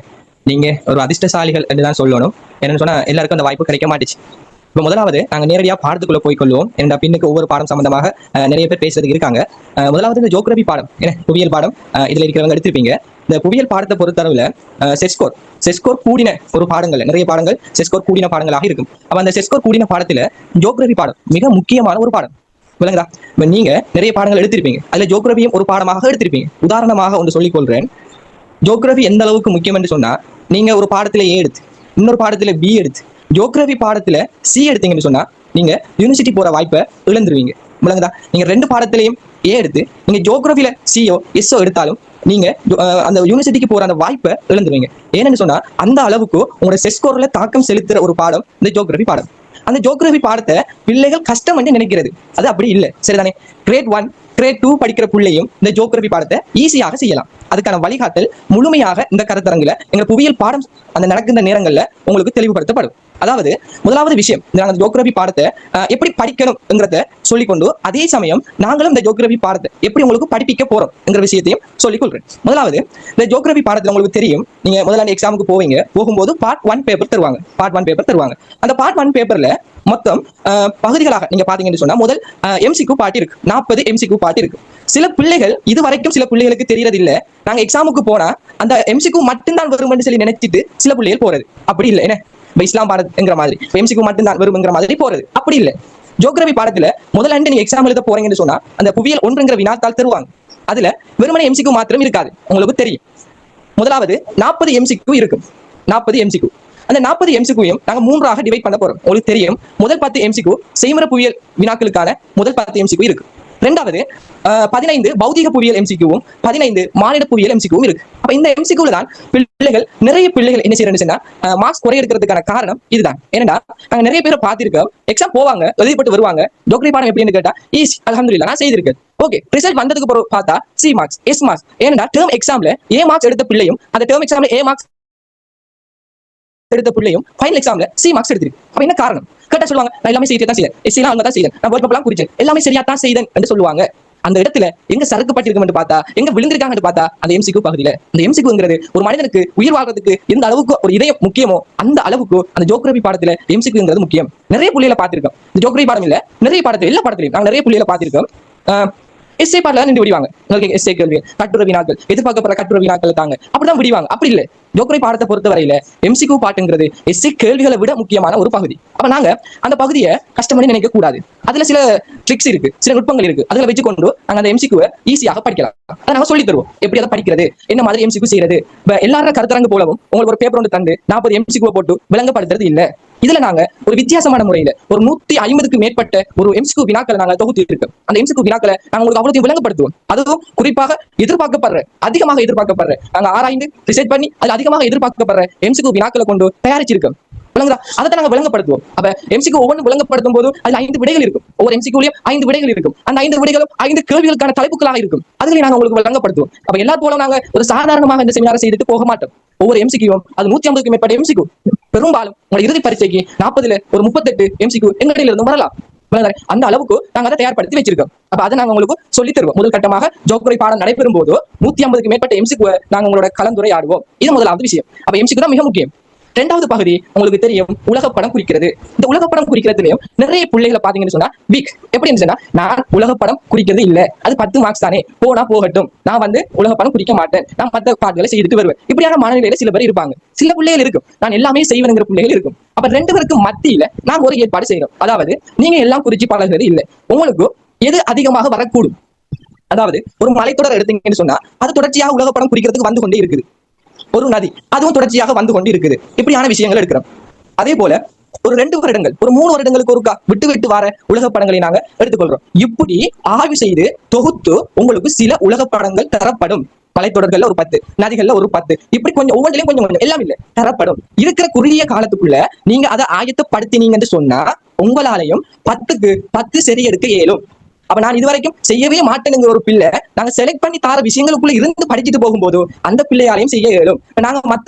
D: நீங்க ஒரு அதிர்ஷ்டசாலிகள் என்றுதான் சொல்லணும். என்னன்னு சொன்னா எல்லாருக்கும் அந்த வாய்ப்பு கிடைக்க மாட்டுச்சு. இப்போ முதலாவது நாங்கள் நேரடியாக பாடத்துக்குள்ள போய்க்கொள்வோம். என்ற பின்னுக்கு ஒவ்வொரு பாடம் சம்பந்தமாக நிறைய பேர் பேசுறதுக்கு இருக்காங்க. முதலாவது இந்த ஜியோகிராபி பாடம், என்ன புவியியல் பாடம் இதுல இருக்கிறவங்க எடுத்திருப்பீங்க. இந்த புவியியல் பாடத்தை பொறுத்தளவுல செஸ்கோர் கூடின ஒரு பாடங்கள், நிறைய பாடங்கள் செஸ்கோர் கூடின பாடங்களாக இருக்கும். அப்ப அந்த செஸ்கோர் கூடின பாடத்துல ஜியோகிராபி பாடம் மிக முக்கியமான ஒரு பாடம். விளங்குதா? இப்ப நீங்க நிறைய பாடங்கள் எடுத்திருப்பீங்க, அதுல ஜியோகிராபியும் ஒரு பாடமாக எடுத்திருப்பீங்க. உதாரணமாக ஒன்று சொல்லிக் கொள்றேன். ஜியோகிராபி எந்த அளவுக்கு முக்கியம் என்று சொன்னா, நீங்க ஒரு பாடத்துல ஏ எடுத்து இன்னொரு பாடத்துல பி எடுத்து ஜியோகிராபி பாடத்துல சி எடுத்தீங்கன்னு சொன்னா நீங்க யூனிவர்சிட்டி போற வாய்ப்பை இழந்துருவீங்க. விளங்குதா? நீங்க 2 பாடத்திலையும் ஏ எடுத்து நீங்க ஜியோகிராபில சிஓ எஸ்ஓ எடுத்தாலும் நீங்க அந்த யூனிவர்சிட்டிக்கு போற அந்த வாய்ப்பை இழந்துருவீங்க. ஏன்னு சொன்னா அந்த அளவுக்கு உங்களோட செஸ்கோர்ல தாக்கம் செலுத்துற ஒரு பாடம் இந்த ஜியோகிராபி பாடம். அந்த ஜியோகிராபி பாடத்தை பிள்ளைகள் கஷ்டம் என்று நினைக்கிறது, அது அப்படி இல்லை. சரிதானே? கிரேட் 1 கிரேட் 2 படிக்கிற பிள்ளையும் இந்த ஜியோகிராபி பாடத்தை ஈஸியாக செய்யலாம். அதுக்கான வழிகாட்டல் முழுமையாக இந்த கருத்தரங்குல எங்க புவியியல் பாடம் அந்த நடக்கின்ற நேரங்கள்ல உங்களுக்கு தெளிவுபடுத்தப்படும். அதாவது முதலாவது விஷயம் நாங்கள் ஜியோகிராபி பாடத்தை எப்படி படிக்கணும்ங்கிறத சொல்லிக்கொண்டு அதே சமயம் நாங்களும் இந்த ஜியோகிராபி பாடத்தை எப்படி உங்களுக்கு படிப்பிக்க போறோம்ங்கிற விஷயத்தையும் சொல்லிக்கொள்றேன். முதலாவது இந்த ஜியோகிராபி பாடத்துல உங்களுக்கு தெரியும், நீங்க முதல்ல எக்ஸாமுக்கு போகும்போது பார்ட் 1 பேப்பர் தருவாங்க. அந்த பார்ட் 1 பேப்பர்ல மொத்தம் பகுதிகளாக நீங்க பாத்தீங்கன்னு சொன்னா முதல் எம்சிக்யூ பார்ட் இருக்கு, 40 எம்சிக்யூ பார்ட் இருக்கு. சில பிள்ளைகள் இதுவரைக்கும் சில பிள்ளைகளுக்கு தெரியறது இல்ல, நாங்க எக்ஸாமுக்கு போனா அந்த எம்சிக்யூ மட்டும்தான் வரும்னு சொல்லி நினைச்சிட்டு சில பிள்ளைகள் போறது. அப்படி இல்லை என்ன இஸ்லாம் பாடத்துங்கிற மாதிரி எம்சிக்யூ மட்டும்தான் வரும்ங்கிற மாதிரி போறது. அப்படி இல்லை. ஜியோகிராபி பாடத்துல முதல்ல நீங்க எக்ஸாம் எழுத போறீங்கன்னு சொன்னா அந்த புவியியல் 1ங்கிற வினாத்தாள் தருவாங்க. அதுல வெறுமனே எம்சிக்யூ மாத்திரம் இருக்காது, உங்களுக்கு தெரியும். முதலாவது 40 எம்சிக்யூ இருக்கும். 40 எம்சிக்யூ. அந்த 40 எம்சிக்யூவையும் நாங்க 3ஆக டிவைட் பண்ண போறோம். உங்களுக்கு தெரியும், முதல் 10 எம்சிக்யூ செய்முறை புவியியல் வினாக்களுக்கான முதல் 10 எம்சிக்யூ இருக்கு. ரெண்டாவது 15 பௌதிக புவியியல் எம்சிக்யூவும் 15 மாநில புவியியல் எம்சிக்யூவும் இருக்கு. அப்ப இந்த எம்சிக்யூல தான் நிறைய பிள்ளைகள் என்ன செய்யறதுன்னா மார்க்ஸ் குறை எடுக்கிறதுக்கான காரணம் இதுதான். ஏன்னா நாங்க நிறைய பேரை பார்த்திருக்கோம், எக்ஸாம் போவாங்க, எழுதிப்பட்டு வருவாங்க, ஜியோகிராபி பாடம் எப்படின்னு கேட்டா ஈஸி அல்ஹம்துலில்லாஹ் நான் செய்திருக்கேன். ஓகே, ரிசல்ட் வந்ததுக்கு பிறகு பார்த்தா சி மார்க்ஸ், எஸ் மார்க்ஸ். ஏன்னா டேர்ம் எக்ஸாம்ல ஏ மார்க்ஸ் எடுத்த பிள்ளையும் அந்த டேர்ம் எக்ஸாம்ல ஏ மார்க்ஸ் எடுத்த பிள்ளையும் ஃபைனல் எக்ஸாம்ல சி மார்க்ஸ் எடுத்திருக்கு. அப்ப என்ன காரணம் கேட்டா சொல்லுவாங்க, நான் எல்லாமே சரியா தான் செய்தேன், எஸ்சிலாம் அவங்க தான் செய்தேன், நான் வேர்ட் பேப்பர்லாம் குறிச்சேன், எல்லாமே சரியா தான் செய்தேன் என்று சொல்லுவாங்க. அந்த இடத்துல எங்க சரக்கு பட்டிருக்கும் பார்த்தா, எங்க விழுந்திருக்காங்க பார்த்தா அந்த எம்சிக்யூ பகுதியில. இந்த எம்சிக்யூங்கிறது ஒரு மனிதனுக்கு உயிர் வாழ்றதுக்கு எந்த அளவுக்கு ஒரு இதயம் முக்கியமோ அந்த அளவுக்கு அந்த ஜியோகிராபி பாடத்துல எம்சிக்யூங்கிறது முக்கியம். நிறைய புள்ளிகளை பார்த்திருக்கோம். இந்த ஜியோகிராபி பாடம் இல்ல, நிறைய பாடத்துல எல்லா பாடத்திலையும் நாங்க நிறைய புள்ளிகளை பார்த்திருக்கோம். எஸ்ஏ பாடல நின்று விடுவாங்க, உங்களுக்கு எஸ்ஏ கேள்வி, கட்டுரை வினாக்கள், எதிர்பார்க்கப்படுற கட்டுரை வினாக்கள் தாங்க, அப்படிதான் விடுவாங்க. அப்படி இல்லை, ஜியோகிராபி பாடத்தை பொறுத்த வரையில எம்சிக்யூ பாட்டுங்கிறது எஸ்ஏ கேள்விகளை விட முக்கியமான ஒரு பகுதி. அப்ப நாங்க அந்த பகுதியை கஷ்டப்படி நினைக்க கூடாது. அதுல சில ட்ரிக்ஸ் இருக்கு, சில நுட்பங்கள் இருக்கு, அதுல வச்சுக்கொண்டு நாங்க அந்த எம்சிக்யூவை ஈஸியாக படிக்கலாம். அதை நாங்க சொல்லி தருவோம், எப்படி அதை படிக்கிறது, என்ன மாதிரி எம்சிக்யூ செய்யறது. எல்லாரும் கருத்தரங்கு போலவும் உங்களுக்கு ஒரு பேப்பர் ஒன்று தந்து 40 எம்சிக்யூவை போட்டு விளங்கப்படுத்துறது இல்லை. இதுல நாங்க ஒரு வித்தியாசமான முறையில ஒரு 150க்கு மேற்பட்ட ஒரு எம்சிக்யூ வினாக்களை நாங்க தொகுத்து இருக்கோம். அந்த எம்சிக்யூ வினாக்களை நாங்க உங்களுக்கு அவ்வளவு விளங்கப்படுத்துவோம். அதுவும் குறிப்பாக அதிகமாக எதிர்பார்க்கப்படுற நாங்க ஆராய்ந்து ரிசர்ச் பண்ணி அது அதிகமாக எதிர்பார்க்கப்படுற எம்சிக்யூ வினாக்களை கொண்டு தயாரிச்சிருக்கோம். அதை நாங்க விளங்கப்படுத்துவோம். அப்ப எம்சிக்யூ ஒவ்வொன்று விளங்கப்படுத்தும் போது அதுல 5 விடைகள் இருக்கும். ஒவ்வொரு எம்சிக்யூலயும் 5 விடைகள் இருக்கும். அந்த 5 விடைகளும் 5 கேள்விகளுக்கான தலைப்புகளாக இருக்கும். அதுல நாங்க உங்களுக்கு விளங்கப்படுத்துவோம். அப்ப எல்லா போல நாங்க ஒரு சாதாரணமாக இந்த செமினாரை செய்துட்டு போக மாட்டோம். ஒவ்வொரு எம்சிக்யூவும் அது 150க்கு மேற்பட்ட எம்சிக்யூ. பெரும்பாலும் உங்க இறுதி பரீட்சைக்கு 40ல ஒரு 38 எம்சிக்யூ எங்களிடம் இருந்து வரலாம். அந்த அளவுக்கு நாங்க அதை தயார்படுத்தி வச்சிருக்கோம். அப்ப அதை நாங்க உங்களுக்கு சொல்லி தருவோம். முதல் கட்டமாக ஜியோகிராபி பாடம் நடைபெறும் போது 150க்கு மேற்பட்ட எம்சிக்யூ நாங்க உங்களோட கலந்துரையாடுவோம். இது முதலாவது விஷயம். அப்ப எம்சிக்யூ தான் மிக முக்கியம். ரெண்டாவது பகுதி உங்களுக்கு தெரியும், உலகப்படம் குறிக்கிறது. இந்த உலகப்படம் குறிக்கிறதுலயும் நிறைய பிள்ளைகளை பாத்தீங்கன்னு சொன்னா வீக் எப்படின்னு சொன்னா, நான் உலகப்படம் குறிக்கிறது இல்ல, அது 10 மார்க்ஸ் தானே, போனா போகட்டும், நான் உலகப்படம் குறிக்க மாட்டேன், நான் 10 பாட்டுகளை செய்துட்டு வருவேன். இப்படியான மனநிலையில சில பேர் இருப்பாங்க. சில பிள்ளைகள் இருக்கும், நான் எல்லாமே செய்வேங்கிற பிள்ளைகள் இருக்கும். அப்ப 2 பேருக்கும் மத்தியில நான் ஒரு ஏற்பாடு செய்யறோம். அதாவது நீங்க எல்லாம் குறிச்சு பழகிறது இல்லை, உங்களுக்கு எது அதிகமாக வரக்கூடும். அதாவது ஒரு மலைத்தொடர் எடுத்தீங்கன்னு சொன்னா அது தொடர்ச்சியாக உலகப்படம் குறிக்கிறதுக்கு வந்து கொண்டே இருக்குது. ஒரு நதி அதுவும் தொடர்ச்சியாக வந்து கொண்டு இருக்குது. இப்படியான விஷயங்கள் எடுக்கிறோம். அதே போல ஒரு 2 வருடங்கள் ஒரு 3 வருடங்களுக்கு ஒருக்கா விட்டு வர உலக படங்களை நாங்க எடுத்துக்கொள்றோம். இப்படி ஆய்வு செய்து தொகுத்து உங்களுக்கு சில உலக படங்கள் தரப்படும். மலைத்தொடர்கள்ல ஒரு 10, நதிகள்ல ஒரு 10, இப்படி கொஞ்சம் ஒவ்வொன்றிலையும் கொஞ்சம் எல்லாம் இல்ல தரப்படும். இருக்கிற குறுகிய காலத்துக்குள்ள நீங்க அதை ஆயத்தப்படுத்தினீங்கன்னு சொன்னா உங்களாலையும் 10க்கு 10 சரி எடுக்க இயலும். அப்ப நான் இதுவரைக்கும் செய்யவே மாட்டேங்கிற ஒரு பிள்ளை நாங்க செலக்ட் பண்ணி தார விஷயங்களுக்குள்ள இருந்து படிச்சுட்டு போகும்போது அந்த பிள்ளையாலையும் செய்ய இயலும். நாங்க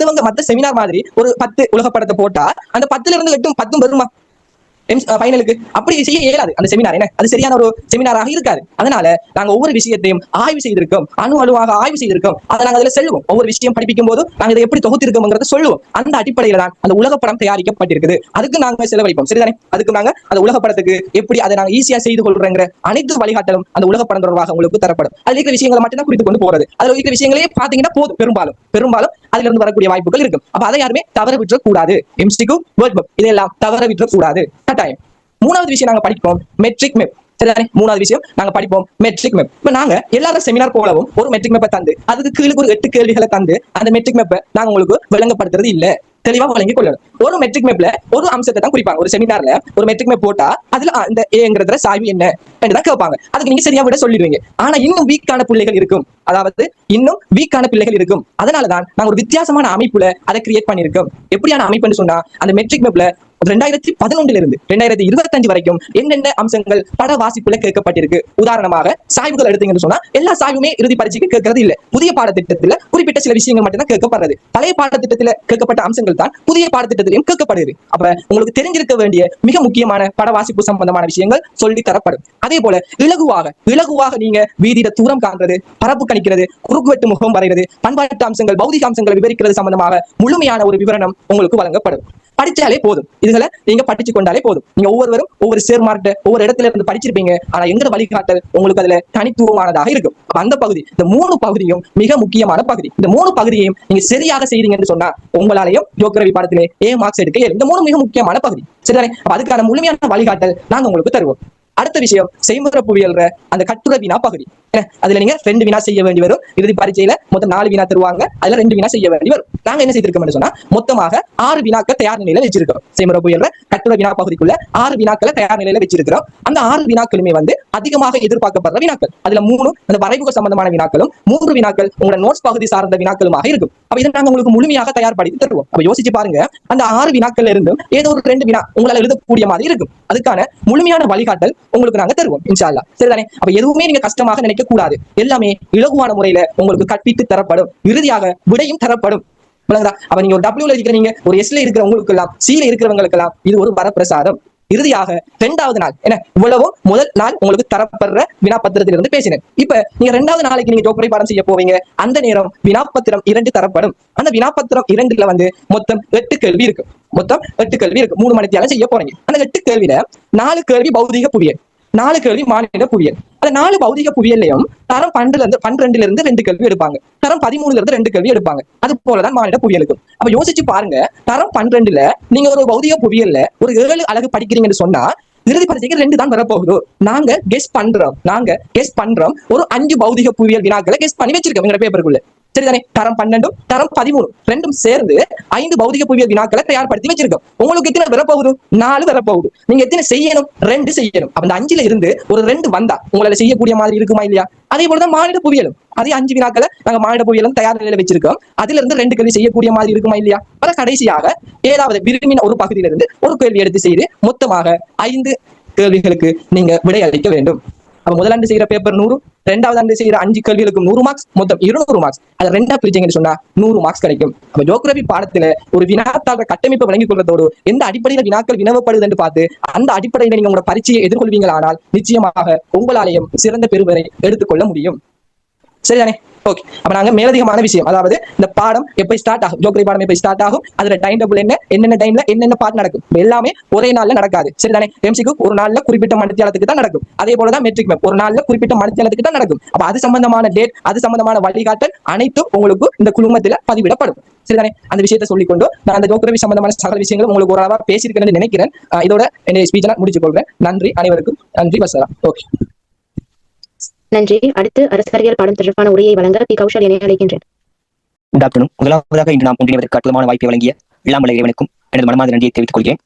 D: மத்த செமினார் மாதிரி ஒரு 10 உலகப்படத்தை போட்டா அந்த 10ல இருந்து 8 10 வருமா ஃபைனலுக்கு? அப்படி செய்ய இயலாது. அந்த செமினார் என்ன அது சரியான ஒரு செமினாராக இருக்காது. அதனால நாங்க ஒவ்வொரு விஷயத்தையும் ஆய்வு செய்திருக்கோம், அணுவாக ஆய்வு செய்திருக்கோம். அதை நாங்க அதுல செல்வோம். ஒவ்வொரு விஷயம் படிப்பிக்கும் போது நாங்க இதை எப்படி தொகுத்திருக்கோம்ங்கிறத சொல்லுவோம். அந்த அடிப்படையில தான் அந்த உலகப்படம் தயாரிக்கப்பட்டிருக்குது. அதுக்கு நாங்க செலவழிப்போம், சரிதானே? அதுக்கு நாங்க அந்த உலகப்படத்துக்கு எப்படி அதை நாங்க ஈஸியா செய்து கொள்றோங்கிற அனைத்து வழிகாட்டலும் அந்த உலகப்படம் தொடர்பாக உங்களுக்கு தரப்படும். அதுல இருக்கிற விஷயங்களை மட்டும் தான் குறித்து கொண்டு போறது. அதுல இருக்கிற விஷயங்களே பாத்தீங்கன்னா போதும். பெரும்பாலும் அதுல இருந்து வரக்கூடிய வாய்ப்புகள் இருக்கும். அப்ப அதை யாருமே தவற விட்டுற கூடாது. எம்சிக்யூ, வேர்ட் புக் இதெல்லாம் தவற விட்டுற கூடாது கட்டாயம். 3வது விஷயம் நாங்க படிப்போம் மெட்ரிக் மேப், சரிதானே? 3வது விஷயம் நாங்க படிப்போம் மெட்ரிக் மேப். இப்ப நாங்க எல்லாரும் செமினார் போலவும் ஒரு மெட்ரிக் மேப்பை தந்து அதுக்கு கீழே ஒரு 8 கேள்விகளை தந்து அந்த மெட்ரிக் மேப்பை நாங்க உங்களுக்கு விளங்கப்படுத்துறது இல்ல, தெளிவா வழங்கி கொள்ளணும். ஒரு மெட்ரிக் மேப்ல ஒரு அம்சத்தை தான் குறிப்பாங்க. ஒரு செமினார்ல ஒரு மெட்ரிக் மேப் போட்டா அதுல இந்த ஏங்கிறதுல சாய்வு என்ன தான் கேட்பாங்க. அதுக்கு நீங்க சரியா விட சொல்லிடுவீங்க. ஆனா இன்னும் வீக்கான பிள்ளைகள் இருக்கும், அதனாலதான் நாங்க ஒரு வித்தியாசமான அமைப்புல அதை கிரியேட் பண்ணிருக்கோம். எப்படியான அமைப்புன்னு சொன்னா அந்த மெட்ரிக் மேப்ல 2011 இருந்து 2025 வரைக்கும் என்னென்ன அம்சங்கள் பட வாசிப்புல கேட்கப்பட்டிருக்கு. உதாரணமாக சாய்வுகள் எடுத்தீங்கன்னு சொன்னா எல்லா சாய்வுமே இறுதி பரீட்சைக்கு கேட்கறது இல்ல. புதிய பாடத்திட்டத்துல குறிப்பிட்ட சில விஷயங்கள் மட்டும் தான் கேட்கப்படுறது. பழைய பாடத்திட்டத்துல கேட்கப்பட்ட அம்சங்கள் தான் புதிய பாடத்திட்டத்திலையும் கேட்கப்படுது. அப்ப உங்களுக்கு தெரிஞ்சிருக்க வேண்டிய மிக முக்கியமான பட வாசிப்பு சம்பந்தமான விஷயங்கள் சொல்லி தரப்படும். அதே போல இலகுவாக நீங்க வீதியில தூரம் காண்றது, பரப்பு கணிக்கிறது, குறுக்குவெட்டு முகம் வரைகிறது, பண்பாட்டு அம்சங்கள், பௌதிக அம்சங்களை விவரிக்கிறது சம்பந்தமாக முழுமையான ஒரு விவரணம் உங்களுக்கு வழங்கப்படும். படிச்சாலே போதும். இதுகளை நீங்க படிச்சு கொண்டாலே போதும். நீங்க ஒவ்வொருவரும் ஒவ்வொரு சேர்மார்ட்ட ஒவ்வொரு இடத்துல இருந்து படிச்சிருப்பீங்க. ஆனா எங்க வழிகாட்டல் உங்களுக்கு அதுல தனித்துவமானதாக இருக்கும். அந்த பகுதி, இந்த 3 பகுதியும் மிக முக்கியமான பகுதி. இந்த 3 பகுதியையும் நீங்க சரியாக செய்றீங்கன்னு சொன்னா உங்களாலையும் ஜியோகிராஃபி பாடத்திலே A மார்க்ஸ் எடுக்க இயலும். இந்த 3 மிக முக்கியமான பகுதி. சரிதானே? அதுக்கான முழுமையான வழிகாட்டல் நாங்க உங்களுக்கு தருவோம். அடுத்த விஷயம் செய்முறை புவியல் அந்த கட்டுரை வினா பகுதி. அதுல நீங்க 2 வினா செய்ய வேண்டி வரும். இறுதி பரீட்சையில மொத்தம் 4 வினா தருவாங்க. அதுல 2 வினா செய்ய வேண்டி வரும். நாங்க என்ன செய்திருக்கோம்னு சொன்னா மொத்தமாக 6 வினாக்கள் தயார் நிலையில வச்சிருக்கோம். செய்முறை புவியல் கட்டுரை வினா பகுதிக்குள்ள 6 வினாக்களை தயார் நிலையில வச்சிருக்கிறோம். அந்த 6 வினாக்களுமே அதிகமாக எதிர்பார்க்கப்படுற வினாக்கள். அதுல 3 அந்த வரைமுக சம்பந்தமான வினாக்களும், 3 வினாக்கள் உங்களோட நோட்ஸ் பகுதி சார்ந்த வினாக்களுமாக இருக்கும். அப்ப இதை நாங்க உங்களுக்கு முழுமையாக தயார்படுத்தி தருவோம். அப்ப யோசிச்சு பாருங்க, அந்த 6 வினாக்கள்ல இருந்தும் ஏதோ ஒரு 2 வினா உங்களால எழுதக்கூடிய மாதிரி இருக்கும். அதுக்கான முழுமையான வழிகாட்டல் உங்களுக்கு நாங்க தருவோம் இன்ஷா அல்லாஹ். சரிதானே? அப்ப எதுவுமே நீங்க கஷ்டமாக நினைக்க கூடாது. எல்லாமே இலகுவான முறையில உங்களுக்கு கற்பித்து தரப்படும். இறுதியாக விடையும் தரப்படும். அப்ப நீங்க ஒரு W இருக்கிறீங்க, ஒரு S இருக்கிற உங்களுக்கு எல்லாம், C இருக்கிறவங்களுக்கு எல்லாம் இது ஒரு வரப்பிரசாதம். இறுதியாக 2வது நாள் என்ன இவ்வளவும் முதல் நாள் உங்களுக்கு தரப்படுற வினாப்பத்திரத்திலிருந்து பேசினேன். இப்ப நீங்க 2வது நாளைக்கு நீங்க ஜோக்கரை பாடம் செய்ய போவீங்க. அந்த நேரம் வினாப்பத்திரம் 2 தரப்படும். அந்த வினாப்பத்திரம் 2ல மொத்தம் 8 கேள்வி இருக்கு. 3 மணித்தியாலம் செய்ய போறீங்க. அந்த 8 கேள்வியில 4 கேள்வி பௌதிக புவியியல், 4 கேள்வி மாநில புவியியல். அந்த 4 பௌதிக புவியியல்லையும் தரம் 12ல இருந்து 2 கேள்வி எடுப்பாங்க. தரம் 13ல இருந்து 2 கேள்வி எடுப்பாங்க. அது போலதான் மாநில புவியியலுக்கும். அப்ப யோசிச்சு பாருங்க, தரம் 12ல நீங்க ஒரு பௌதிக புவியியல்ல ஒரு 7 அலகு படிக்கிறீங்கன்னு சொன்னா இறுதி பரீட்சைக்கு 2 தான் வரப்போகுது. நாங்க கெஸ் பண்றோம் ஒரு 5 பௌதிக புவியியல் வினாக்களை கெஸ் பண்ணி வச்சிருக்கோம் எங்க பேப்பருக்குள்ள. சரிதானே? தரம் 12 தரம் 13 2ம் சேர்ந்து 5 பௌதிக புவியியல் வினாக்களை தயார்படுத்தி வச்சிருக்கோம். உங்களுக்கு எத்தனை வரப்போகுது? 4 வரப்போகுது. நீங்க எத்தனை செய்யணும்? 2 செய்யணும். அந்த 5ல இருந்து ஒரு 2 வந்தா உங்களால செய்யக்கூடிய மாதிரி இருக்குமா இல்லையா? அதே போலதான் மாநில புவியியலும். அதே 5 வினாக்களை நாங்க மாநில புவியியலும் தயார் நிலையில வச்சிருக்கோம். அதுல இருந்து 2 கேள்வி செய்யக்கூடிய மாதிரி இருக்குமா இல்லையா? அத கடைசியாக 7வது விரும்பின ஒரு பகுதியிலிருந்து ஒரு கேள்வி எடுத்து செய்து மொத்தமாக 5 கேள்விகளுக்கு நீங்க விடை அளிக்க வேண்டும். அப்ப முதல் ஆண்டு செய்யற பேப்பர் 100, 2வது ஆண்டு செய்யற 5 கேள்விகளுக்கு 100 மார்க்ஸ், மொத்தம் 200 மார்க்ஸ். அதை 2ஆ பிரிச்சீங்கன்னு சொன்னா 100 மார்க்ஸ் கிடைக்கும். அப்ப ஜியோகிராஃபி பாடத்துல ஒரு வினாத்தாள கட்டமைப்பு வழங்கிக் கொள்றதோடு எந்த அடிப்படையில வினாக்கள் வினவப்படுது என்று பார்த்து அந்த அடிப்படையில நீங்க உங்களோட பரீட்சையை எதிர்கொள்வீங்களானால் நிச்சயமாக உங்களாலேயும் சிறந்த பெறுவரை எடுத்துக்கொள்ள முடியும். சரிதானே? ஓகே. அப்ப நாங்க மேலதிகமான விஷயம், அதாவது இந்த பாடம் எப்ப ஸ்டார்ட் ஆகும், ஜியோகிராஃபி பாடம் எப்ப ஸ்டார்ட் ஆகும், அதுல டைம் டேபிள் என்னென்ன டைம்ல என்னென்ன பாட் நடக்கும், எல்லாமே ஒரே நாள்ல நடக்காது. சரிதானே? எம்சிக்கு ஒரு நாள்ல குறிப்பிட்ட மணித்தியாலத்துக்கு தான் நடக்கும். அதே போலதான் மெட்ரிக் மேப் ஒரு நாள்ல குறிப்பிட்ட மணித்தியாலத்துக்கு தான் நடக்கும். அப்ப அது சம்பந்தமான டேட், அது சம்பந்தமான வழிகாட்டல் அனைத்தும் உங்களுக்கு இந்த குழுமத்துல பதிவிடப்படும். சரிதானே? அந்த விஷயத்தை சொல்லிக்கொண்டு நான் அந்த ஜியோகிராஃபி சம்பந்தமான சகல விஷயங்களும் உங்களுக்கு ஒரு அளவா பேசியிருக்கேன்னு நினைக்கிறேன். இதோட என்னுடைய ஸ்பீச்சை நான் முடிச்சு கொள்றேன். நன்றி அனைவருக்கும். நன்றி. வசலாம். ஓகே.
A: நன்றி. அடுத்து அரசியல் பாடம் தொடர்பான உரையை வழங்க பி. கௌஷல் என அழைக்கின்றேன்.
B: டாக்டரும் முதலாவதாக இன்று நாம் ஒன்றிணைவதற்கு அற்புதமான வாய்ப்பை வழங்கிய இல்லாமல் இறைவனுக்கும் எனது மனமார்ந்த நன்றியை தெரிவித்துக் கொள்கிறேன்.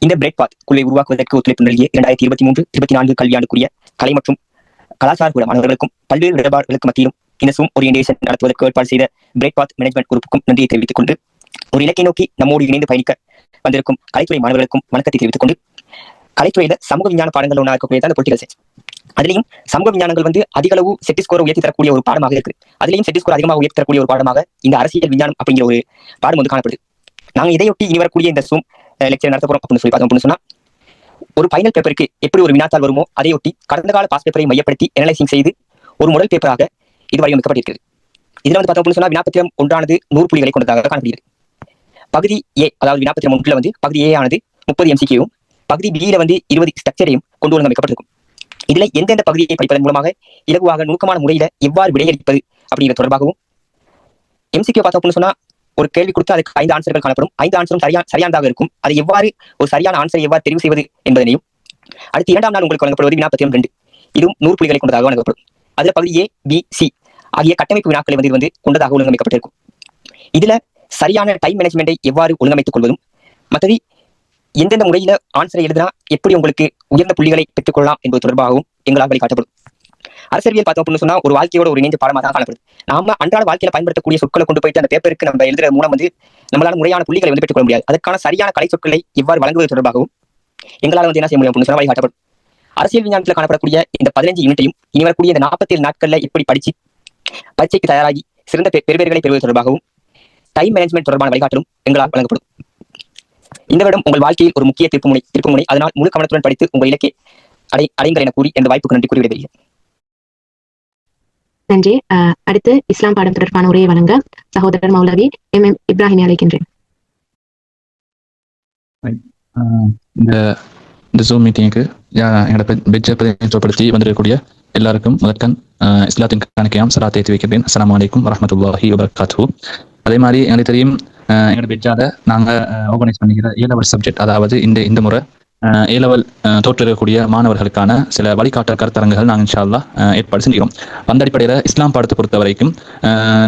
B: இந்த பிரெட் பாத் குழுவை உருவாக்குவதற்கு ஒத்துழைப்பு நல்கிய 2023-24 கல்வியாண்டுக்குரிய கலை மற்றும் கலாச்சார கூட மாணவர்களுக்கும் பல்வேறு இடர்பாடுகளுக்கு மத்தியிலும் இந்த சூம் ஓரியன்டேஷன் நடத்துவதற்கு ஏற்பாடு செய்த பிரெட் பாத் மேனேஜ்மெண்ட் குரூப்புக்கும் நன்றியை தெரிவித்துக் கொண்டு ஒரு இலக்கை நோக்கி நம்மோடு இணைந்து பயணிக்க வந்திருக்கும் கலைத்துறை மாணவர்களுக்கும் வணக்கத்தை தெரிவித்துக் கொண்டு, கலைத்துறையில சமூக விஞ்ஞான பாடங்கள் ஒன்றா இருக்கக்கூடியது பொலிட்டிகல் சயின்ஸ். அதுலயும் சமூக விஞ்ஞானங்கள் அதிக அளவு செட் ஸ்கோரை உயர்த்தி தரக்கூடிய ஒரு பாடமாக இருக்கு. அதுலயும் செட் ஸ்கோர் அதிகமாக உயர்த்தி தரக்கூடிய ஒரு பாடமாக இந்த அரசியல் விஞ்ஞானம் அப்படிங்கிற ஒரு பாடம் காணப்படுது. நாங்க இதையொட்டி இனி வரக்கூடிய இந்த சூம் லெக்சர் நடத்த போறோம் அப்படின்னு சொல்லி பார்த்தோம் சொன்னா, ஒரு ஃபைனல் பேப்பருக்கு எப்படி ஒரு வினாத்தாள் வருமோ அதையொட்டி கடந்த கால பாஸ் பேப்பரை மையப்படுத்தி அனலைசிங் செய்து ஒரு முதல் பேப்பராக இது வடிவமைக்கப்பட்டிருக்கிறது. இதுல பார்த்தோம் சொன்னா வினாப்பத்திரம் ஒன்றானது 100 புள்ளிகளை கொண்டதாக காணப்படுகிறது. பகுதி ஏ, அதாவது வினாப்பத்திரம் ஒன்றில் பகுதி ஏ ஆனது 30 MCQவும் பகுதி பியில 20 ஸ்ட்ரக்சரையும் கொண்டு ஒழுங்கமைக்கப்பட்டிருக்கும். இதுல எந்தெந்த பகுதியை படிப்பதன் மூலமாக இலகுவாக நுணுக்கமான முறையில எவ்வாறு விடையளிப்பது அப்படிங்கிற தொடர்பாகவும், எம்சிக்யூ பார்த்தோம்னு சொன்னா ஒரு கேள்வி கொடுத்து அதுக்கு 5 ஆன்சர்கள் காணப்படும். 5 ஆன்சரும் சரியானதாக இருக்கும். அதை எவ்வாறு ஒரு சரியான ஆன்சரை எவ்வாறு தெரிவு செய்வது என்பதனையும், அடுத்து 2ஆம் நாள் உங்களுக்கு வழங்கப்படுவது வினாப்பத்திரம் 2, இதுவும் 100 புள்ளிகளை கொண்டதாக வழங்கப்படும். அதுல பகுதி ஏ, பி, சி ஆகிய கட்டமைப்பு வினாக்களை கொண்டதாக ஒழுங்கமைக்கப்பட்டிருக்கும். இதுல சரியான டைம் மேனேஜ்மெண்டை எவ்வாறு ஒழுங்கமைத்துக் கொள்வதும், மற்றது எந்தெந்த முறையில ஆன்சரை எழுதினா எப்படி உங்களுக்கு உயர்ந்த புள்ளிகளை பெற்றுக்கொள்ளலாம் என்பது தொடர்பாகவும் எங்களால் வழிகாட்டப்படும்.
E: அரசியல் பார்த்தோம் அப்படின்னு சொன்னா ஒரு வாழ்க்கையோட ஒரு இணைந்த பாடமாக தான் காணப்படுது. நாம அன்றாட வாழ்க்கையில பயன்படுத்தக்கூடிய சொற்களை கொண்டு போயிட்டு அந்த பேப்பருக்கு நம்ம எழுதுற மூலம் நம்மளால முறையான புள்ளிகளை பெற்றுக் கொள்ள முடியாது. அதுக்கான சரியான கலை சொற்களை இவ்வாறு வழங்குவது தொடர்பாகவும் எங்களால் என்ன செய்ய முடியும் அப்படின்னு சொன்னா வழிகாட்டப்படும். அரசியல் விஞ்ஞானத்தில் காணப்படக்கூடிய இந்த 15 யூனிட்டையும் இனி வரக்கூடிய இந்த 47 நாட்கள்ல எப்படி படிச்சு பரீட்சைக்கு தயாராகி சிறந்த பெறுபேறுகளை பெறுவது தொடர்பாகவும் டைம் மேனேஜ்மெண்ட் தொடர்பான வழிகாட்டலும் எங்களால் வழங்கப்படும். இந்த வருடம் உங்கள் வாழ்க்கையில் ஒரு முக்கிய திருப்புமுனை. அதனால் முழு கவனத்துடன் படித்து உங்கள் இலக்கை அடையுங்கள் என கூறி இந்த வாய்ப்புக்கு நன்றி கூறி விடைபெறுகிறேன்.
A: நன்றி. அடுத்து இஸ்லாம் பாடம் தொடர்பான உரையை வழங்க சகோதரர் மௌலவி MM இப்ராஹிமை அழைக்கின்றேன்.
F: இந்த ஜூம் மீட்டிங்க்கு என்னோட பெட்ஜை பிரதிநிதித்துவப்படுத்தி வந்திருக்கக்கூடிய எல்லாருக்கும் முதற்கண் இஸ்லாத்தின் கணக்கையாம் சலாத்தை ஏற்றி வைக்கிறேன். அஸ்ஸலாமு அலைக்கும் வரஹ்மத்துல்லாஹி வபரகாத்துஹு. அதே மாதிரி எங்களுக்கு தெரியும் எங்களோட பெட்ஜால நாங்கள் ஆர்கனைஸ் பண்ணிக்கிற A-level சப்ஜெக்ட், அதாவது இந்த முறை A-level தோற்றிருக்கக்கூடிய மாணவர்களுக்கான சில வழிகாட்டல் கருத்தரங்குகள் நாங்கள் இன்ஷா அல்லாஹ் ஏற்பாடு செஞ்சுக்கிறோம். அந்த அடிப்படையில் இஸ்லாம் பாடத்தை பொறுத்த வரைக்கும்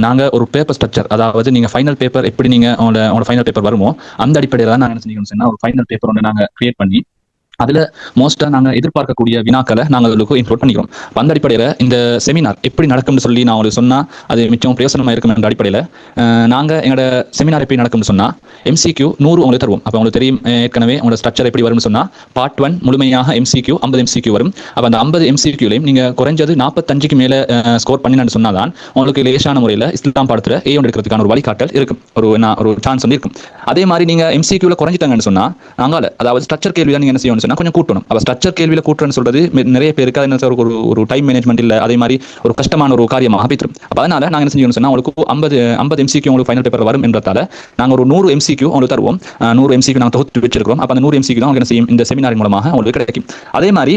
F: நாங்கள் ஒரு பேப்பர் ஸ்ட்ரக்சர், அதாவது நீங்கள் ஃபைனல் பேப்பர் எப்படி நீங்கள் உங்களோட ஃபைனல் பேப்பர் வருமோ அந்த அடிப்படையில் தான் நாங்கள் என்ன செஞ்சுக்கணும் சொன்னால் ஒரு ஃபைனல் பேப்பர் ஒன்று நாங்கள் கிரியேட் பண்ணி அதில் மோஸ்ட்டாக நாங்கள் எதிர்பார்க்கக்கூடிய வினாக்களை நாங்கள் உங்களுக்கு இன்க்ளூட் பண்ணிக்கிறோம். அந்த அடிப்படையில் இந்த செமினார் எப்படி நடக்கும்னு சொல்லி நான் உங்களுக்கு சொன்னால் அது மிச்சம் பிரயோசனமாக இருக்கும் என்ற அடிப்படையில் நாங்கள் எங்களோட செமினார் எப்படி நடக்கும்னு சொன்னால் MCQ 100 உங்களுக்கு தருவோம். அப்போ உங்களுக்கு தெரியும் ஏற்கனவே உங்களோட ஸ்ட்ரக்சர் எப்படி வரும்னு சொன்னால் Part 1 முழுமையாக MCQ 50 MCQ வரும். அப்போ அந்த 50 MCQலையும் நீங்கள் குறைஞ்சது 45க்கு மேலே ஸ்கோர் பண்ணினான்னு சொன்னால் தான் உங்களுக்கு லேசான முறையில் இஸ்லாம் பாடத்தில் A எடுக்கிறதுக்கான ஒரு வழிகாட்டல் இருக்கும், ஒரு சான்ஸ் வந்து இருக்கும். அதே மாதிரி நீங்கள் MCQவில் குறைஞ்சிட்டாங்கன்னு சொன்னால் நாங்கள் அதாவது ஸ்ட்ரக்சர் கேள்வி தான் நீங்கள் என்ன செய்யணும் கொஞ்சம் கூட்டணும். அப்ப ஸ்ட்ரக்சர் கேள்வியில கூட்டுறன்னு சொல்றது நிறைய பேருக்கு ஒரு டைம் மேனேஜ்மெண்ட் இல்ல, அதே மாதிரி ஒரு கஷ்டமான ஒரு காரியமாக போயிடும். அப்ப அதனால நாங்க என்ன செஞ்சோம்னு சொன்னா உங்களுக்கு 50 MCQ உங்களுக்கு ஃபைனல் பேப்பர் வரும் என்றதால நாங்க ஒரு 100 MCQ உங்களுக்கு தருவோம். 100 MCQ நாங்க தொகுத்து வச்சிருக்கோம். அப்ப அந்த 100 MCQ தான் உங்களுக்கு என்ன செய்யும் இந்த செமினாரின் மூலமாக உங்களுக்கு கிடைக்கும். அதே மாதிரி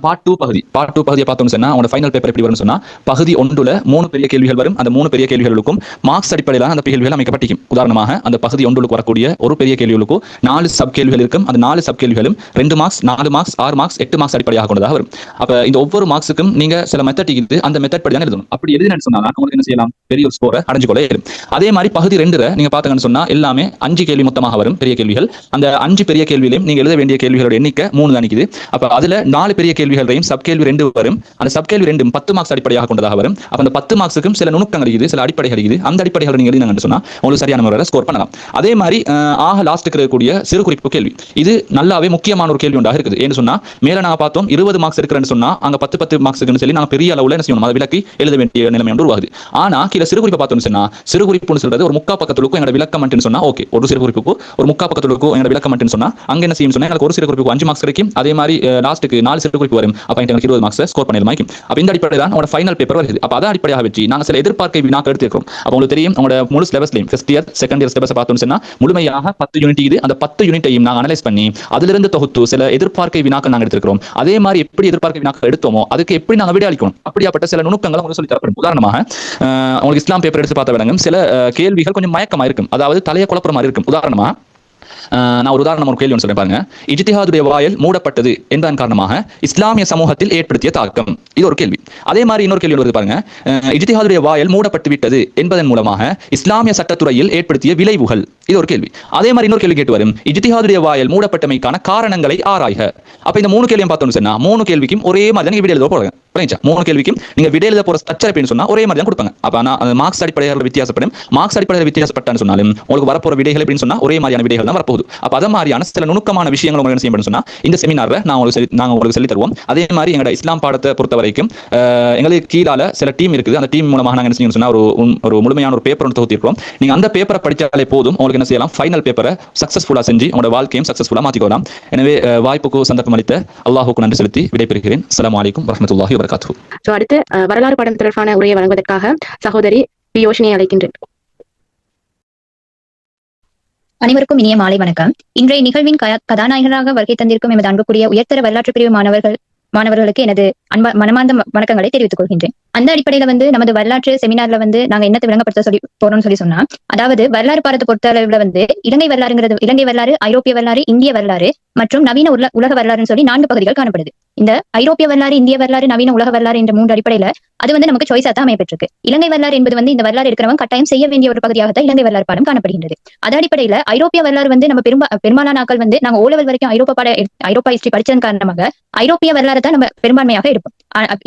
F: பார்ட் 2 பகுதியை பார்த்தோம்னு சொன்னா உங்களோட ஃபைனல் பேப்பர் எப்படி வரும்னு சொன்னா பகுதி 1ல 3 பெரிய கேள்விகள் வரும். அந்த 3 பெரிய கேள்விகளுக்கும் மார்க்ஸ் அடிப்படையில் அந்த கேள்விகள் அமைக்கப்பட்டிருக்கும். உதாரணமாக அந்த பகுதி 1க்கு வரக்கூடிய ஒரு பெரிய கேள்விகளுக்கு 4 சப் கேள்விகள் இருக்கும். அந்த 4 சப் கேள்விகளும் 2 மார்க்ஸ், 4 மார்க்ஸ், 6 மார்க்ஸ், 8 மார்க்ஸ் அடிப்படையாக கொண்டதாக வரும். அப்ப இந்த ஒவ்வொரு மார்க்ஸுக்கும் நீங்க சில மெத்தட் இருக்குது, அந்த மெத்தட் படி தான் எழுதணும். அப்படி எழுதினு சொன்னா உங்களுக்கு என்ன செய்யலாம், பெரிய ஒரு ஸ்கோரை அடைஞ்சு கொள்ள இயலும். அதே மாதிரி பகுதி 2ல நீங்க பாத்தீங்கன்னு சொன்னா எல்லாமே 5 கேள்வி மொத்தமாக வரும், பெரிய கேள்விகள். அந்த 5 பெரிய கேள்வியிலும் நீங்க எழுத வேண்டிய கேள்விகளோட எண்ணிக்கை 3 தான் இருக்குது. அப்ப அதுல 4 பெரிய கேள்விகளையும் சப் கேள்வி 2 வரும். அந்த சப் கேள்வி 2 10 மார்க்ஸ் அடிப்படையாக கொண்டதாக வரும். அப்ப அந்த 10 மார்க்ஸுக்கும் சில நுணுக்கங்கள் இருக்குது, சில அடிப்படைகள் இருக்குது. அந்த அடிப்படைகளை நீங்க எழுதினாங்கன்னு சொன்னா உங்களுக்கு சரியான முறையில் ஸ்கோர் பண்ணலாம். அதே மாதிரி லாஸ்ட்டுக்கு இருக்கக்கூடிய சிறு குறிப்பு கேள்வி, இது நல்லாவே முக்கியமான ஒரு கேள்வி ஒன்றாக இருக்குது. ஏன்னு சொன்னா மேல நான் பார்த்தோம் 20 மார்க்ஸ் இருக்கிறேன்னு சொன்னா அங்க 10 மார்க்ஸ்க்கு சொல்லி நாங்க பெரிய அளவுல என்ன செய்யணும், அதை விளக்கி எழுத வேண்டிய நிலைமை ஒன்று உருவாகுது. ஆனா கீழே சிறு குறிப்பை பார்த்தோம்னு சொன்னா சிறு குறிப்புன்னு சொல்றது ஒரு முக்கா பக்கத்துக்கும் எங்களோட விளக்கம் சொன்னா ஓகே, ஒரு சிறு குறிப்புக்கு ஒரு முக்கா பக்கத்துக்கும் எங்களோட விளக்கம் சொன்னா அங்க என்ன செய்யும் சொன்னா எனக்கு ஒரு சிறு குறிப்புக்கு 5 மார்க்ஸ் கிடைக்கும். அதே மாதிரி லாஸ்ட்டுக்கு 4 சிறு குறிப்பு வரும். அப்ப எனக்கு 20 மார்க்ஸ் ஸ்கோர் பண்ணிடலாம். அப்ப இந்த அடிப்படையில் தான் உங்களோட ஃபைனல் பேப்பர் வருது. அப்ப அதை அடிப்படையாக வச்சு நாங்க சில எதிர்பார்க்கை வினாக்கள் எடுத்துக்கிறோம். அப்ப உங்களுக்கு தெரியும் உங்களோட முழு சிலபஸ்லையும் first year second year syllabus பார்த்தோம்னு சொன்னா முழுமையாக 10 யூனிட் இது. அந்த 10 யூனிட்டையும் நாங்க அனலைஸ் பண்ணி அதிலிருந்து தொகுத்து சில எதிர்பார்க்கை வினாக்கள் நாங்க எடுத்துக்கிறோம். அதே மாதிரி எப்படி எதிர்பார்க்கை வினாக்கள் எடுத்தோமோ அதுக்கு எப்படி நாங்க விட அளிக்கணும், அப்படியாப்பட்ட சில நுணுக்கங்களை உங்களுக்கு சொல்லி தரப்படும். உதாரணமாக உங்களுக்கு இஸ்லாம் பேப்பர் எடுத்து பார்த்த விளங்கும் சில கேள்விகள் கொஞ்சம் மயக்கமா இருக்கும், அதாவது தலைய குழப்பற மாதிரி இருக்கும். உதாரணமா நான் ஒரு உதாரணம் ஒரு கேள்வி ஒன்று சொல்றேன் பாருங்க. இஜ்திஹாதுடைய வாயில் மூடப்பட்டது என்பதன் காரணமாக இஸ்லாமிய சமூகத்தில் ஏற்படுத்திய தாக்கம், இது ஒரு கேள்வி. அதே மாதிரி இன்னொரு கேள்வி வருது பாருங்க. இஜ்திஹாதுடைய வாயில் மூடப்பட்டு விட்டது என்பதன் மூலமாக இஸ்லாமிய சட்டத்துறையில் ஏற்படுத்திய விளைவுகள், இது ஒரு கேள்வி. அதே மாதிரி இன்னொரு கேள்வி கேட்டு வரும், இஜ்திஹாதுடைய வாயில் மூடப்பட்டமைக்கான காரணங்களை ஆராய்க. அப்ப இந்த 3 கேள்வியும் பார்த்தோம்னு சொன்னா 3 கேள்விக்கும் ஒரே மாதிரி நீங்க விடை எழுத போறீங்க. 3 கேள்விக்கும் நீங்க விடை எழுத போற ஸ்ட்ரக்சர் அப்படின்னு சொன்னா ஒரே மாதிரி தான் கொடுப்பாங்க. அப்ப நான் மார்க்ஸ் அடிப்படையில் வித்தியாசப்படும். மார்க்ஸ் அடிப்படையில் வித்தியாசப்பட்டான்னு சொன்னாலும் உங்களுக்கு வரப்போற விடைகள் அப்படின்னு சொன்னா ஒரே மாதிரியான விடைகள் தான் வரப்போகுது. அப்ப அத மாதிரியான சில நுணுக்கமான விஷயங்கள் உங்களுக்கு செய்யணும் சொன்னா இந்த செமினார்ல நாங்க உங்களுக்கு சொல்லி தருவோம். அதே மாதிரி எங்களோட இஸ்லாம் பாடத்தை பொறுத்த வரைக்கும் எங்களுக்கு கீழால சில டீம் இருக்குது. அந்த டீம் மூலமாக நாங்க என்ன செய்யணும் சொன்னா ஒரு முழுமையான ஒரு பேப்பர் ஒன்று தொகுத்திருக்கோம். நீங்க அந்த பேப்பரை படிச்சாலே போதும், உங்களுக்கு என்ன செய்யலாம், ஃபைனல் பேப்பரை சக்சஸ்ஃபுல்லா செஞ்சு உங்களோட வாழ்க்கையும் சக்சஸ்ஃபுல்லா மாத்திக்கொள்ளலாம். எனவே வாய்ப்புக்கு சந்தர்ப்பம் அளித்த அல்லாஹ்வுக்கு நன்றி செலுத்தி விடைபெறுகிறேன். அஸ்ஸலாமு அலைக்கும் வரஹ்மத்துல்லாஹி வபரகாத்துஹு.
A: அடுத்து வரலாறு பாடம் தொடர்பான உரையை வழங்குவதற்காக சகோதரி யோஷினியை அழைக்கின்றேன்.
G: அனைவருக்கும் இனிய மாலை வணக்கம். இன்றைய நிகழ்வின் கதாநாயகராக வருகை தந்திருக்கும் எமது அன்புக்குரிய உயர்தர வரலாற்று பிரிவு மாணவர்களுக்கு எனது மனமார்ந்த வணக்கங்களை தெரிவித்துக் கொள்கின்றேன். அந்த அடிப்படையில நமது வரலாற்று செமினார்ல நாங்க என்னத்தை விளங்கப்படுத்த போறோம்னு சொன்னா, அதாவது வரலாறு பாடத்தை பொறுத்த அளவுல இலங்கை வரலாறு, ஐரோப்பிய வரலாறு, இந்திய வரலாறு மற்றும் நவீன உலக வரலாறுன்னு சொல்லி 4 பகுதிகள் காணப்படுது. இந்த ஐரோப்பிய வரலாறு, இந்திய வரலாறு, நவீன உலக வரலாறு என்ற 3 அடிப்படையில அது வந்து நமக்கு சாய்ஸா தான் அமையப்பட்டிருக்கு. இலங்கை வரலாறு என்பது வந்து இந்த வரலாறு இருக்கிறவங்க கட்டாயம் செய்ய வேண்டிய ஒரு பகுதியாக தான் இலங்கை வரலாறு பாடம் காணப்படுகின்றது. அது அடிப்படையில ஐரோப்பிய வரலாறு வந்து நம்ம பெரும்பாலான ஆட்கள் வந்து நாங்க O level வரைக்கும் ஐரோப்பா ஹிஸ்டரி படிச்சதன் காரணமாக ஐரோப்பிய வரலாறு தான் நம்ம பெரும்பான்மையாக இருப்போம்.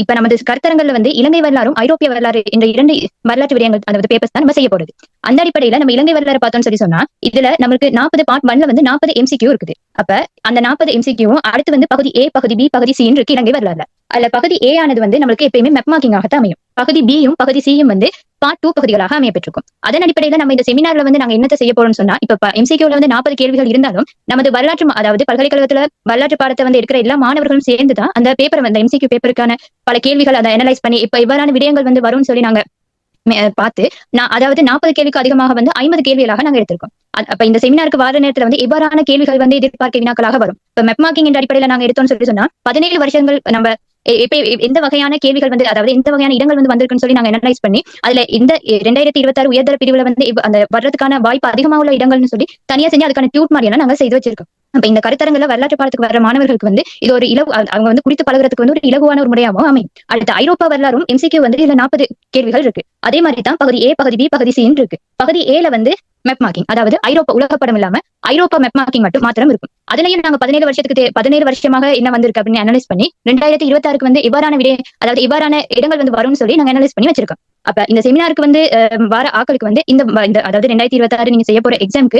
G: இப்ப நமது கருத்தரங்கள்ல வந்து இலங்கை வரலாறும் ஐரோப்பிய வரலாறு என்ற 2 வரலாற்று விடயங்கள் அதாவது பேப்பர்ஸ் தான் நம்ம செய்ய போறது. அந்த அடிப்படையில நம்ம இலங்கை வரலாறு பார்த்தோம்னு சொன்னா இதுல நமக்கு 40 பார்ட் 1ல வந்து 40 MCQ இருக்குது. அப்ப அந்த 40 MCQவும் அடுத்து வந்து பகுதி A, பகுதி B, பகுதி C இருக்கு இலங்கை வரலாறுல. அதுல பகுதி A ஆனது வந்து நம்மளுக்கு எப்பயுமே மெப் மார்க்கிங் ஆகத்தான் அமையும். பகுதி B-யும் பகுதி C-யும் வந்து பார்ட் 2 பகுதிகளாக அமையப்பட்டிருக்கும். அதன் அடிப்படையில நம்ம இந்த செமினார்ல வந்து நாங்க என்னத்தை செய்ய போறோம்னு சொன்னா இப்ப MCQல வந்து 40 கேள்விகள் இருந்தாலும் நமது வரலாற்று அதாவது பல்கலைக்கழகத்துல வரலாற்று பாடத்தை வந்து இருக்கிற எல்லா மாணவர்களும் சேர்ந்துதான் அந்த பேப்பர் வந்து MCQ பேப்பருக்கான பல கேள்விகள் அதை அனலைஸ் பண்ணி இப்ப இவ்வாறான விடயங்கள் வந்து வரும்னு சொல்லி நாங்க பார்த்து அதாவது 40 கேள்விக்கு அதிகமாக வந்து 50 கேள்விகளாக நாங்க எடுத்திருக்கோம். அப்ப இந்த செமினாருக்கு வர நேரத்துல வந்து இவ்வாறான கேள்விகள் வந்து எதிர்பார்க்க வினாக்களாக வரும். இப்ப மெப் மார்க்கிங் என்ற அடிப்படையில நாங்க எடுத்தோம்னு சொன்னா 17 வருஷங்கள் நம்ம இப்ப எந்த வகையான கேள்விகள் வந்து அதாவது எந்த வகையான இடங்கள் வந்து வந்திருக்குன்னு சொல்லி நாங்க அனலைஸ் பண்ணி அதுல இந்த 2026 உயர்தர பிரிவுல வந்து அந்த வர்றதுக்கான வாய்ப்பு அதிகமா உள்ள இடங்கள்னு சொல்லி தனியா செஞ்சு அதுக்கான டியூட் மாதிரியான நாங்க செய்து வச்சிருக்கோம். அப்ப இந்த கருத்தரங்குல வரலாற்று பாடத்துக்கு வர மாணவர்களுக்கு வந்து இது ஒரு அவங்க வந்து குறித்து பழகுறதுக்கு வந்து ஒரு இலகுவான ஒரு முறையாகவும் அமையும். அடுத்த ஐரோப்பா வரலாறும் MCQ வந்து இதுல 40 கேள்விகள் இருக்கு. அதே மாதிரி தான் பகுதி A, பகுதி B, பகுதி C இருக்கு. பகுதி A ல வந்து மெப் மார்க்கிங் அதாவது ஐரோப்பா உலகப்படம் இல்லாம ஐரோப்பா மெப் மார்க்கிங் மட்டும் மாத்திரம் இருக்கும். அதுலயும் நாங்க 17 வருஷமாக என்ன வந்திருக்கு அப்படின்னு அனலைஸ் பண்ணி 2026 வந்து இவ்வாறான அதாவது இவ்வாறான இடங்கள் வந்து வரும்னு சொல்லி நாங்க அனலைஸ் பண்ணி வச்சிருக்கோம். அப்ப இந்த செமினாருக்கு வந்து வர ஆக்களுக்கு வந்து இந்த அதாவது 2026 நீங்க செய்ய போற எக்ஸாம்க்கு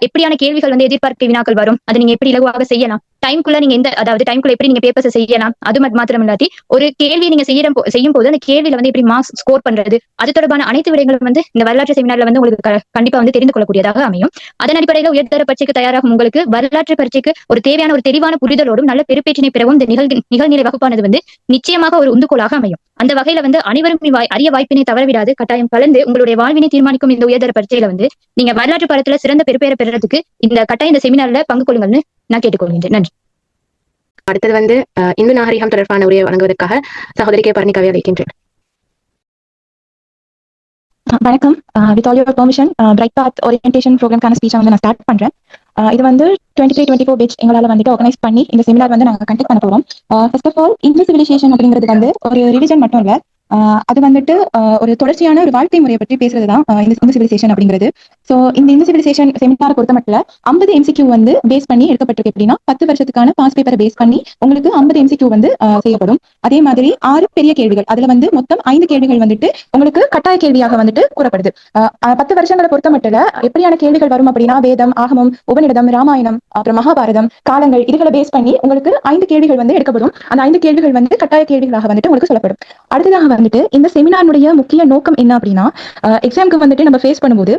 G: எப்படியான கேள்விகள் வந்து எதிர்பார்க்க வினாக்கள் வரும், அதை நீங்க எப்படி இலகுவாக செய்யலாம், டைம்குள்ள நீங்க டைம்குள்ள எப்படி நீங்க பேப்பர்ஸ் செய்யலாம், அது மாத்திரம் இல்லாட்டி ஒரு கேள்வி நீங்க செய்யும் போது அந்த கேள்வியில வந்து எப்படி மார்க்ஸ் ஸ்கோர் பண்றது, அது தொடர்பான அனைத்து விடயங்களும் வந்து இந்த வரலாற்று செமினார்ல வந்து உங்களுக்கு கண்டிப்பா வந்து தெரிந்து கொள்ளக்கூடியதாக அமையும். அதன் அடிப்படையில உயர்தர பரீட்சைக்கு தயாராகும் உங்களுக்கு வரலாற்று பரீட்சைக்கு ஒரு தேவையான ஒரு தெளிவான புரிதலோடும் நல்ல பெருப்பேற்றினை பெறவும் இந்த நிகழ்நிலை வகுப்பானது வந்து நிச்சயமாக ஒரு உந்துகோலாக அமையும். அந்த வகையில வந்து அனைவரும் அரிய வாய்ப்பினை தவறவிடாது கட்டாயம் கலந்து உங்களுடைய வாழ்வினை தீர்மானிக்கும் இந்த உயர்தர பரீட்சையில வந்து நீங்க வரலாற்று பாடத்துல சிறந்த பெருப்பேரை பெறறதுக்கு இந்த கட்டாயம் இந்த செமினார்ல பங்கு கொள்ளுங்கள்னு நான் கேட்டுக்கொள்கின்றேன். நன்றி.
A: அடுத்தது வந்து இந்து நாகரிகம் தொடர்பான உரையை வழங்குவதற்காக சகோதரி கே பர்ணிகாவை அழைக்கின்றேன்.
H: வணக்கம். With all your permission bright path orientation ப்ரோக்ராம்கான ஸ்பீச்சை வந்து நான் ஸ்டார்ட் பண்றேன். இது வந்து 23-24 பேட்ச் எங்களால் வந்துட்டு ஆர்கனைஸ் பண்ணி இந்த செமினார் வந்து நாங்கள் கண்டக்ட் பண்ண போறோம். First of all Hindu civilisation அப்படிங்கிறது வந்து ஒரு ரிலிஜன் மட்டும் இல்லை, அது வந்துட்டு ஒரு தொடர்ச்சியான ஒரு வாழ்க்கை முறையை பற்றி பேசுறதுதான் இந்த இந்து சிவிலைசேஷன் அப்படிங்கிறது. ஸோ இந்த இந்து சிவிலைசேஷன் செமினாரை பொறுத்த மட்டும் 50 MCQ வந்து பேஸ் பண்ணி எடுக்கப்பட்டிருக்கு. எப்படின்னா 10 வருஷத்துக்கான பாஸ் பேப்பரை பேஸ் பண்ணி உங்களுக்கு 50 MCQ வந்து செய்யப்படும். அதே மாதிரி 6 பெரிய கேள்விகள், அதுல வந்து மொத்தம் 5 கேள்விகள் வந்துட்டு உங்களுக்கு கட்டாய கேள்வியாக வந்துட்டு கூறப்படுது. 10 வருஷங்களை பொறுத்த மட்டும் எப்படியான கேள்விகள் வரும் அப்படின்னா வேதம், ஆகமம், உபநிடதம், ராமாயணம், அப்புறம் மகாபாரதம், காலங்கள், இதுகளை பேஸ் பண்ணி உங்களுக்கு 5 கேள்விகள் வந்து எடுக்கப்படும். அந்த 5 கேள்விகள் வந்து கட்டாய கேள்விகளாக வந்துட்டு உங்களுக்கு சொல்லப்படும். அடுத்ததாக வந்துட்டு இந்த செமினாருடைய முக்கிய நோக்கம் என்ன அப்படின்னா எக்ஸாம்க்கு வந்துட்டு நம்ம ஃபேஸ் பண்ணும்போது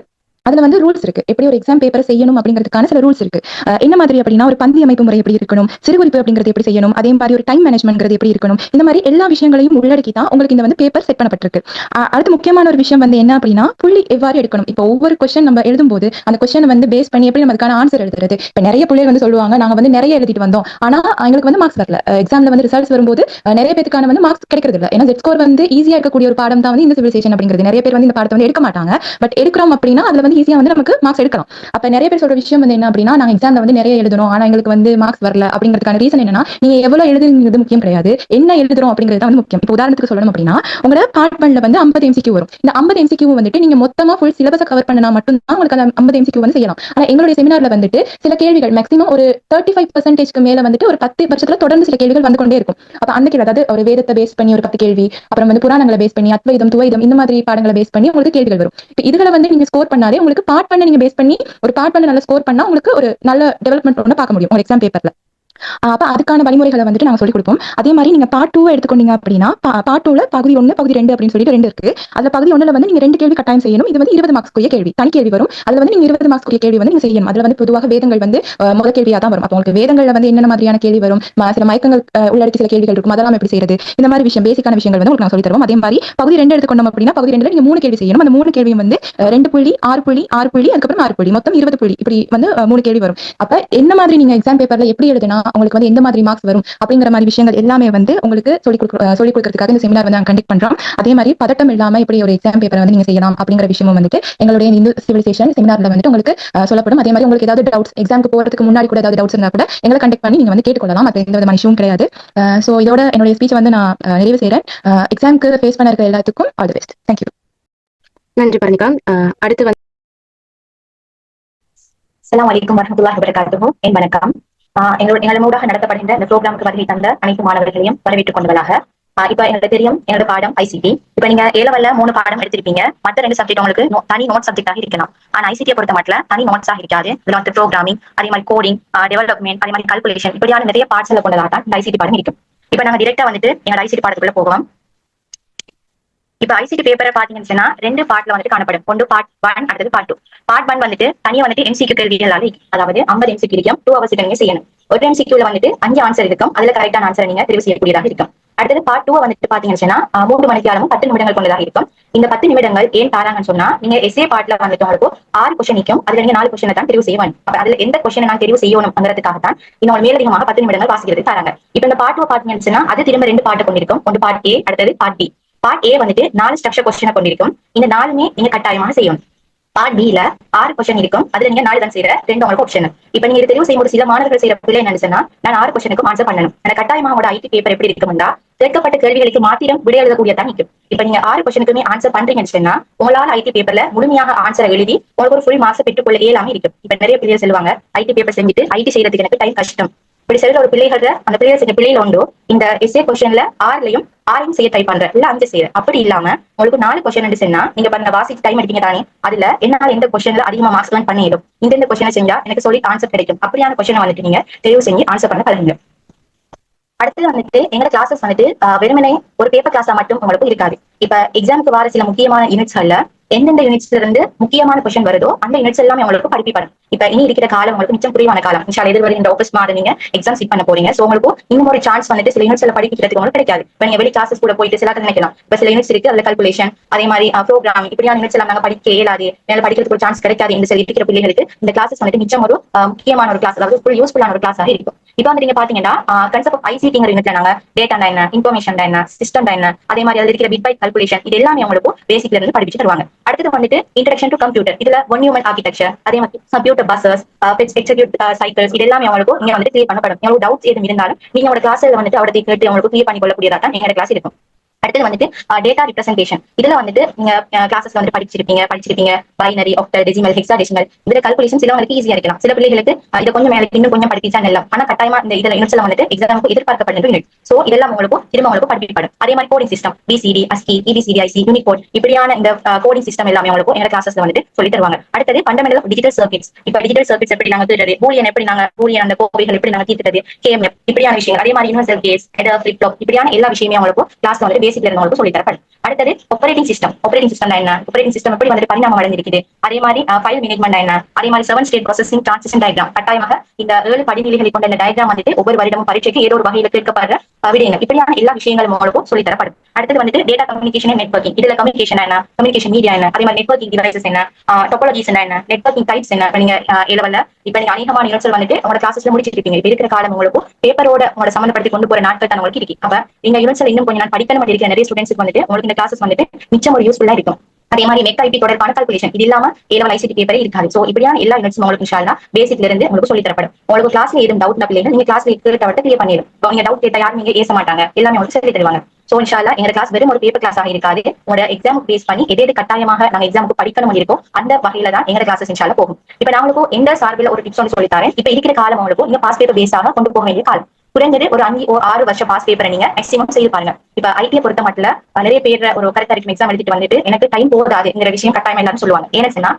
H: அதுல வந்து ரூல்ஸ் இருக்கு. எப்படி ஒரு எக்ஸாம் பேப்பர் செய்யணும் அப்படிங்கிறதுக்கான சில ரூல்ஸ் இருக்கு. என்ன மாதிரி அப்படின்னா ஒரு பந்தி அமைப்பு முறை எப்படி இருக்கணும், சிறுகுறிப்பு அப்படிங்கிறது எப்படி செய்யணும், அதே மாதிரி ஒரு டைம் மேனேஜ்மெண்ட் எப்படி இருக்கணும், இந்த மாதிரி எல்லா விஷயங்களையும் உள்ளடக்கி தான் உங்களுக்கு இந்த வந்து பேப்பர் செட் பண்ணப்பட்டிருக்கு. அடுத்து முக்கியமான ஒரு விஷயம் வந்து என்ன அப்படின்னா புள்ளி எவ்வாறு எடுக்கணும். இப்போ ஒவ்வொரு கொஸ்டின் நம்ம எழுதும் போது அந்த கொஸ்டின் வந்து பேஸ் பண்ணி எப்படி நமக்கான ஆன்சர் எழுதுறது. இப்போ நிறைய பிள்ளைகள் வந்து சொல்லுவாங்க நாங்க வந்து நிறைய எழுதிட்டு வந்தோம், ஆனா எங்களுக்கு வந்து மார்க்ஸ் வரல. எக்ஸாம்ல வந்து ரிசல்ட்ஸ் வரும்போது நிறைய பேருக்கான வந்து மார்க்ஸ் கிடைக்கிறது இல்லை. ஏன்னா Z-score வந்து ஈஸியா இருக்கக்கூடிய ஒரு பாடம் தான் வந்து இந்த சிவிலைசேஷன் அப்படிங்கிறது. நிறைய பேர் வந்து இந்த பாடத்தை வந்து எடுக்க மாட்டாங்க, பட் எடுக்கிறோம் அப்படின்னா அதுல வந்து ஈஸியா வந்து நமக்கு மார்க்ஸ் எடுக்கலாம். அப்ப நிறைய பேர் சொல்ற விஷயம் வந்து என்ன அப்படின்னா நாங்க எக்ஸாம்ல வந்து நிறைய எழுதணும், ஆனா எங்களுக்கு வந்து மார்க்ஸ் வரல அப்படிங்கிறதுக்கான ரீசன் என்னன்னா நீங்க எவ்வளவு எழுதுங்கிறது முக்கியம் கிடையாது, என்ன எழுதுறோம் அப்படிங்கிறது வந்து முக்கியம். இப்போ உதாரணத்துக்கு சொல்லணும் அப்படின்னா உங்களோட பார்ட் 1ல வந்து 50 MCQ வரும். இந்த 50 MCQ வந்துட்டு நீங்க மொத்தமா ஃபுல் சிலபஸை கவர் பண்ணனா மட்டும் தான் உங்களுக்கு அந்த 50 MCQ வந்து செய்யலாம். ஆனா எங்களுடைய செமினார்ல வந்துட்டு சில கேள்விகள் மேக்ஸிமம் ஒரு 35% மேல வந்துட்டு ஒரு 10 வருஷத்துல தொடர்ந்து சில கேள்விகள் வந்து கொண்டே இருக்கும். அப்ப அந்த கேள்வி அதாவது ஒரு வேதத்தை பேஸ் பண்ணி ஒரு 10 கேள்வி, அப்புறம் வந்து புராணங்களை பேஸ் பண்ணி அத்வைதம், துவைதம், இந்த மாதிரி பாடங்களை பேஸ் பண்ணி உங்களுக்கு கேள்விகள் வரும். இப்போ இதுல வந்து நீங்க ஸ்கோர் பண்ணாலே உங்களுக்கு பார்ட் 1 நீங்க பேஸ் பண்ணி ஒரு பார்ட் 1 நல்ல ஸ்கோர் பண்ணா உங்களுக்கு ஒரு நல்ல டெவலப்மெண்ட் ஒன்று பார்க்க முடியும் உங்க எக்ஸாம் பேப்பர்ல. அப்ப அதுக்கான வழிமுறைகளை வந்துட்டு நாங்க சொல்லிக் கொடுப்போம். அதே மாதிரி நீங்க பார்ட் 2 எடுத்துக்கொண்டீங்க அப்படின்னா பார்ட் 2ல பகுதி 1, பகுதி 2 அப்படின்னு சொல்லிட்டு 2 இருக்கு. அதுல பகுதி 1ல வந்து நீங்க 2 கேள்வி கட்டாயம் செய்யணும். இது வந்து 20 மார்க்ஸ் கூடிய கேள்வி, தனி கேள்வி வரும். அதுல வந்து நீங்க 20 மார்க்ஸ் கூடிய கேள்வி வந்து நீங்க செய்யணும். அதுல வந்து பொதுவாக வேதங்கள் வந்து முதல் கேள்வியா தான் வரும். அப்போ உங்களுக்கு வேதங்கள்ல வந்து என்னென்ன மாதிரியான கேள்வி வரும், சில மயக்கங்கள் உள்ளடக்கி சில கேள்விகள் இருக்கும், அதெல்லாம் எப்படி செய்யறது, இந்த மாதிரி விஷயம் பேசிக்கான விஷயங்கள் வந்து உங்களுக்கு நான் சொல்லி தருவோம். அதே மாதிரி பகுதி 2 எடுத்துக்கொண்டோம் அப்படின்னா பகுதி 2ல நீங்க 3 கேள்வி செய்யணும். அந்த 3 கேள்வியும் வந்து 2 புள்ளி, 6 புள்ளி, 6 புள்ளி, அதுக்கப்புறம் 6 புள்ளி, மொத்தம் 20 புள்ளி, இப்படி வந்து 3 கேள்வி வரும். அப்ப என்ன மாதிரி நீங்க எக்ஸாம் பேப்பர்ல எப்படி எழுதுனா உங்களுக்கு வந்து எந்த மாதிரி மார்க்ஸ் வரும் அப்படிங்கிற மாதிரி விஷயங்கள் எல்லாமே வந்து உங்களுக்கு சொல்லிக் கொடுக்கறதுக்காக இந்த செமினார் வந்து நாங்கள் கண்டக்ட் பண்றோம். அதே மாதிரி பதட்டம் இல்லாம இப்படி ஒரு எக்ஸாம் பேப்பரை வந்து நீங்க செய்யலாம் அப்படிங்கிற விஷயமும் வந்துட்டு எங்களுடைய இந்து சிவிலைசேஷன் செமினார்ல வந்துட்டு உங்களுக்கு சொல்லப்படும். அதே மாதிரி உங்களுக்கு ஏதாவது டவுட்ஸ் எக்ஸாமுக்கு போறதுக்கு முன்னாடி கூட ஏதாவது டவுட்ஸ் இருந்தா கூட எங்களை கண்டக்ட் பண்ணி நீங்க வந்து கேட்டுக்கொள்ளலாம். அது எந்த விதமான இஷ்யூவும் கிடையாது. சோ இதோட என்னுடைய ஸ்பீச் வந்து நான் நிறைவு செய்யறேன். எக்ஸாமுக்கு ஃபேஸ் பண்ண இருக்க எல்லாத்துக்கும் ஆல் தி பெஸ்ட். தேங்க்யூ.
A: நன்றி பர்ணிகா. அடுத்து வந்து
I: அஸ்ஸலாமு அலைக்கும் வரஹ்மத்துல்லாஹி வபரகாத்துஹு. என் வணக்கம். எங்கள் மூடாக நடத்தப்படுகின்ற இந்த ப்ரோக்ராமுக்கு வருகை தந்த அனைத்து மாணவர்களையும் வரவேற்றுக் கொண்டவர்களாக இப்ப எனக்கு தெரியும் என்னோட பாடம் ஐசிடி. இப்ப நீங்க ஏலவல்ல 3 பாடம் எடுத்திருப்பீங்க. மற்ற 2 சப்ஜெக்ட் உங்களுக்கு தனி நோட் சப்ஜெக்டாக இருக்கலாம். ஆனா ஐசிடியை பொறுத்த மட்டும் தனி நோட்ஸாக இருக்காது. இதுல வந்து ப்ரோக்ராமிங், அதே மாதிரி கோடிங், டெவலப்மெண்ட், அதே மாதிரி கால்குலேஷன் இப்படியான நிறைய பார்ட்ஸ்ல கொண்டதாக தான் இந்த ஐசிடி பாடம் இருக்கும். இப்ப நாங்க டிரெக்டா வந்துட்டு எங்க ஐசிடி பாடத்துக்குள்ள போகலாம். இப்ப ஐசிடி பேப்பரை பாத்தீங்கன்னா 2 பார்ட்ல வந்துட்டு காணப்படும். ஒன்று பார்ட் 1, அடுத்தது பார்ட் 2. பார்ட் 1 வந்துட்டு தனியா வந்துட்டு எம்சிக்யூ கேள்விகள் அதாவது 50 எம்சிக்யூ இருக்கும். 2 ஹவர்ஸ் நீங்க செய்யணும். ஒரு எம்சிக்யூல வந்துட்டு 5 ஆன்சர் இருக்கும். அதுல கரெக்டான ஆன்சரை நீங்க தெரிவு செய்யக்கூடியதாக இருக்கும். அடுத்தது பார்ட் 2 வந்துட்டு பாத்தீங்கன்னா 3 மணி நேரமும் 10 நிமிடங்கள் கொண்டதாக இருக்கும். இந்த 10 நிமிடங்கள் ஏன் தாராங்கன்னு சொன்னா நீங்க எஸ்ஏ பார்ட்ல வந்துட்டு உங்களுக்கு 6 கொஸ்டின் நிற்கும். அதுல நீங்க 4 கொஸ்டினை தான் தெரிவு செய்யணும். அப்ப அதுல எந்த கொஸ்டினை நான் தெரிவு செய்யணும்ங்கிறதுக்காக தான் இன்னொரு மேலதிகமாக 10 நிமிடங்கள் வாசிக்கிறது தராங்க. இப்ப இந்த பார்ட் 2 பாத்தீங்கன்னா அது திரும்ப 2 பார்ட் கொண்டிருக்கும். ஒன்று பார்ட் ஏ, அடுத்தது பார்ட் பி. பார்ட் ஏ வந்துட்டு 4 ஸ்ட்ரக்சர் கொஸ்டினை கொண்டிருக்கும். இந்த 4மே நீங்க கட்டாயமாக செய்யணும். பார்ட் பில 6 கொஸ்டின் இருக்கும். அதுல நீங்க 4 தான் செய்யற 2 உங்களுக்கு ஆப்ஷன். இப்ப நீங்க தெரிவு செய்யும்போது சில மாணவர்கள் செய்யற பிள்ளை என்னன்னா நான் 6 கொஸ்டினுக்கும் ஆன்சர் பண்ணணும். எனக்கு கட்டாயமா உங்களோட ஐடி பேப்பர் எப்படி இருக்கும்னா கேட்கப்பட்ட கேள்விகளுக்கு மாத்திரம் விடை எழுதக்கூடிய தான் நிற்கும். இப்ப நீங்க 6 கொஸ்டினுக்குமே ஆன்சர் பண்றீங்கன்னு சொன்னா உங்களால ஐடி பேப்பர்ல முழுமையாக ஆன்சரை எழுதி உங்களுக்கு ஒரு ஃபுல் மார்க்ஸ் பெற்றுக்கொள்ள இயலாம இருக்கும். இப்ப நிறைய பிள்ளைகள் சொல்லுவாங்க ஐடி பேப்பர் செஞ்சுட்டு ஐடி செய்யறதுக்கு எனக்கு டைம் கஷ்டம். இப்படி சொல்ற ஒரு பிள்ளைகள் அந்த பிள்ளைகள் செஞ்ச பிள்ளைகள் உண்டோ இந்த எஸ்ஏ கொஸ்டின்ல 6லயும் 6 செய்ய ட்ரை பண்ற இல்ல 5 செய்யற. அப்படி இல்லாம உங்களுக்கு 4 கொஸ்டின் சொன்னா நீங்க பண்ண வாசிச்சு டைம் எடுப்பீங்க தானே, அதுல என்னால எந்த கொஸ்டின்ல அதிகமா மார்க்ஸ் எல்லாம் பண்ணிடும், இந்த கொஸ்டினை செஞ்சா எனக்கு சொல்லி ஆன்சர் கிடைக்கும், அப்படியான கொஸ்டினை வந்துட்டு நீங்க தெரிவு செஞ்சு ஆன்சர் பண்ண பழகுங்க. அடுத்து வந்துட்டு எங்க கிளாஸஸ் வந்துட்டு வெறுமனே ஒரு பேப்பர் கிளாஸா மட்டும் உங்களுக்கு இருக்காது. இப்ப எக்ஸாமுக்கு வர சில முக்கியமான யூனிட்ஸ்ல எந்தெந்த யூனிட்ஸ்ல இருந்து முக்கியமான கொஸ்டின் வருதோ அந்த யூனிட்ஸ் எல்லாமே உங்களுக்கு படிப்பிப்படும். இப்ப இனி இருக்கிற காலம் உங்களுக்கு மிச்சம் குறைவான காலம். இன்ஷால்லா எதிர்வரை இந்த ஆகஸ்ட் மாதம் நீங்க எக்ஸாம் சிட் பண்ண போறீங்க. சோ உங்களுக்கு இன்னும் ஒரு சான்ஸ் வந்துட்டு சில யூனிட்ஸ்ல படிக்கிறதுக்கு உங்களுக்கு கிடைக்காது. இப்ப நீங்க வெளி கிளாஸஸ் கூட போயிட்டு சில நினைக்கலாம் இப்ப சில யூனிட்ஸ் இருக்கு அதுல கால்குலேஷன் அதே மாதிரி ப்ரோக்ராமிங் இப்படியான யூனிட்ஸ் எல்லாம் நாங்க படிக்க இயலாது, மேல படிக்கிறதுக்கு ஒரு சான்ஸ் கிடைக்காது என்று சொல்லி இருக்கிற பிள்ளைகளுக்கு இந்த கிளாஸஸ் வந்துட்டு மிச்சம் ஒரு முக்கியமான ஒரு கிளாஸ், அதாவது ஃபுல் யூஸ்ஃபுல்லான ஒரு கிளாஸாக இருக்கும். இப்ப வந்து நீங்க பாத்தீங்கன்னா கன்செப்ட் ஆஃப் ஐசிடிங்கிற யூனிட்ல நாங்க டேட்டா என்ன, இன்ஃபர்மேஷன் என்ன, சிஸ்டம் என்ன, அதே மாதிரி அதுல இருக்கிற பிட் பை கால்குலேஷன் இது எல்லாமே உங்களுக்கு பேசிக்ல இருந்து படிச்சு தருவாங்க. அடுத்து வந்துட்டு இன்ட்ரோடக்ஷன் டு கம்ப்யூட்டர், இதுல ஒன் ஹியூமன் ஆர்கிடெக்சர், அதே மாதிரி கம்ப்யூட்டர் பஸ்ஸஸ், எக்ஸிக்யூட் சைக்கிள்ஸ் இது எல்லாமே உங்களுக்கு நீங்க வந்துட்டு கிளியர் பண்ணப்படும். உங்களுக்கு டவுட்ஸ் எதுவும் இருந்தாலும் நீங்க உங்க கிளாஸ்ல வந்துட்டு அவரை கேட்டு உங்களுக்கு கிளியர் பண்ணி கொள்ளக்கூடியதா தான் எங்க கிளாஸ் இருக்கும். அடுத்தது வந்துட்டு டேட்டா ரிப்ரசன்டேஷன், இதுல வந்துட்டு நீங்க கிளாஸஸ்ல வந்து படிச்சிருப்பீங்க பைனரி, ஆக்டல், டெசிமல், ஹெக்ஸாடெசிமல் இதுல கால்குலேஷன் சிலவங்களுக்கு ஈஸியா இருக்கலாம். சில பிள்ளைகளுக்கு இதை கொஞ்சம் மேலே இன்னும் கொஞ்சம் படிச்சா நல்லா, ஆனா கட்டாயமா இந்த இதுல யூனிட்ஸ்ல வந்துட்டு எக்ஸாமுக்கு எதிர்பார்க்கப்படுறது யூனிட். சோ இதெல்லாம் உங்களுக்கு திரும்ப உங்களுக்கு படிக்கப்படும். அதே மாதிரி coding system, PCT, அஸ்கி, EBCDIC, Unicode இப்படியான இந்த கோடிங் சிஸ்டம் எல்லாமே உங்களுக்கு எங்க கிளாஸஸ்ல வந்துட்டு சொல்லி தருவாங்க. அடுத்தது ஃபண்டமெண்டல் ஆஃப் டிஜிட்டல் சர்க்யூட்ஸ், இப்ப டிஜிட்டல் சர்க்யூட்ஸ் எப்படி நாங்க தீர்றது, பூலியன் எப்படி நாங்க பூலியன் அந்த கோவைகள் எப்படி நாங்க தீர்த்துறது, KMF இப்படியான விஷயங்கள், அதே மாதிரி universal case, header, flip flop இப்படியான எல்லா விஷயமே உங்களுக்கு கிளாஸ்ல வந்து பேசிக்ல இருந்து உங்களுக்கு சொல்லி தரப்படும். அடுத்தது ஆப்பரேட்டிங் சிஸ்டம் என்ன, ஆப்பரேட்டிங் சிஸ்டம் எப்படி வந்து பரிணாமம் அடைஞ்சிருக்குது, அதே மாதிரி ஃபைல் மேனேஜ்மெண்ட் என்ன, அதே மாதிரி 7 ஸ்டேட் ப்ராசஸிங் டிரான்சிஷன் டயக்ராம். கட்டாயமாக இந்த 7 படிநிலைகளை கொண்ட இந்த டயக்ராம் வந்துட்டு ஒவ்வொரு வருடமும் பரீட்சைக்கு ஏதோ ஒரு வகையில கேட்கப்படுற விடயங்கள் இப்படியான எல்லா விஷயங்களும் உங்களுக்கு சொல்லி தரப்படும். அடுத்தது வந்துட்டு டேட்டா கம்யூனிகேஷன் அண்ட் நெட்வொர்க்கிங், இதுல கம்யூனிகேஷன் என்ன, கம்யூனிகேஷன் மீடியா என்ன, அதே மாதிரி நெட்வொர்க்கிங் டிவைசஸ் என்ன, டோபாலஜிஸ் என்ன, நெட்வொர்க்கிங் டைப்ஸ் என்ன. நீங்க ஏலவல்ல இப்ப நீங்க அநேகமான யூனிட்ஸ் வந்துட்டு உங்களோட கிளாஸஸ்ல முடிச்சிருப்பீங்க. இப்ப இருக்கிற காலம் உங்களுக்கு பேப்பரோட உங்களோட சம்பந்தப்படுத்தி கொண்டு போற நாட்கள் தான் உங்களுக்கு இருக்கு. அப்ப இந்த யூனிட்ஸ்ல இன்னும் கொஞ்சம் நான் படிக்கணும் இருக்கிற நிறைய ஸ்டூடெண்ட்ஸ்க்கு வந்துட்டு உங்களுக்கு இந்த கிளாஸஸ் வந்துட்டு மிச்சம் ஒரு யூஸ்ஃபுல்லா இருக்கும். அதே மாதிரி நெட் ஐபி தொடர்பான கால்குலேஷன் இது இல்லாம ஏலவல் ஐசிடி பேப்பரே இருக்காது. சோ இப்படியான எல்லா யூனிட்ஸும் உங்களுக்கு இன்ஷால்லா பேசிக்ல இருந்து உங்களுக்கு சொல்லி தரப்படும். உங்களுக்கு கிளாஸ்ல ஏதும் டவுட் பிள்ளைங்க நீங்க கிளாஸ்ல கேட்டவட்ட கிளியர் பண்ணிடும். நீங்க டவுட் கேட்டா யாரும் நீங்க ஏச மாட்டாங்க, எல்லாமே உங்களுக்கு சொல்லி தருவாங்க. சோ இன்ஷால்லா எங்க கிளாஸ் வெறும் ஒரு பேப்பர் கிளாஸாக இருக்காது. உங்களோட எக்ஸாமுக்கு பேஸ் பண்ணி எது கட்டாயமாக நாங்க எக்ஸாமுக்கு படிக்கணும் இருக்கோம் அந்த வகையில தான் எங்க கிளாஸஸ் இன்ஷால்லா போகும். இப்ப நான் உங்களுக்கு எந்த சார்பில் ஒரு டிப்ஸ் சொல்லி தரேன். இப்ப இருக்கிற காலம் உங்களுக்கு நீங்க பாஸ் பேப்பர் பேஸாக கொண்டு போக வேண்டிய காலம். குறைந்தது ஒரு 5-6 வருஷம் பாஸ் பேப்பரை நீங்க மேக்ஸிமம் செய்து பாருங்க. இப்ப ஐடியை பொறுத்த மட்டும் நிறைய பேர் ஒரு கரெக்ட் எக்ஸாம் எழுதிட்டு வந்துட்டு எனக்கு டைம் போதாதுங்கிற விஷயம் கட்டாயம் எல்லாரும் சொல்லுவாங்க. ஏன்னா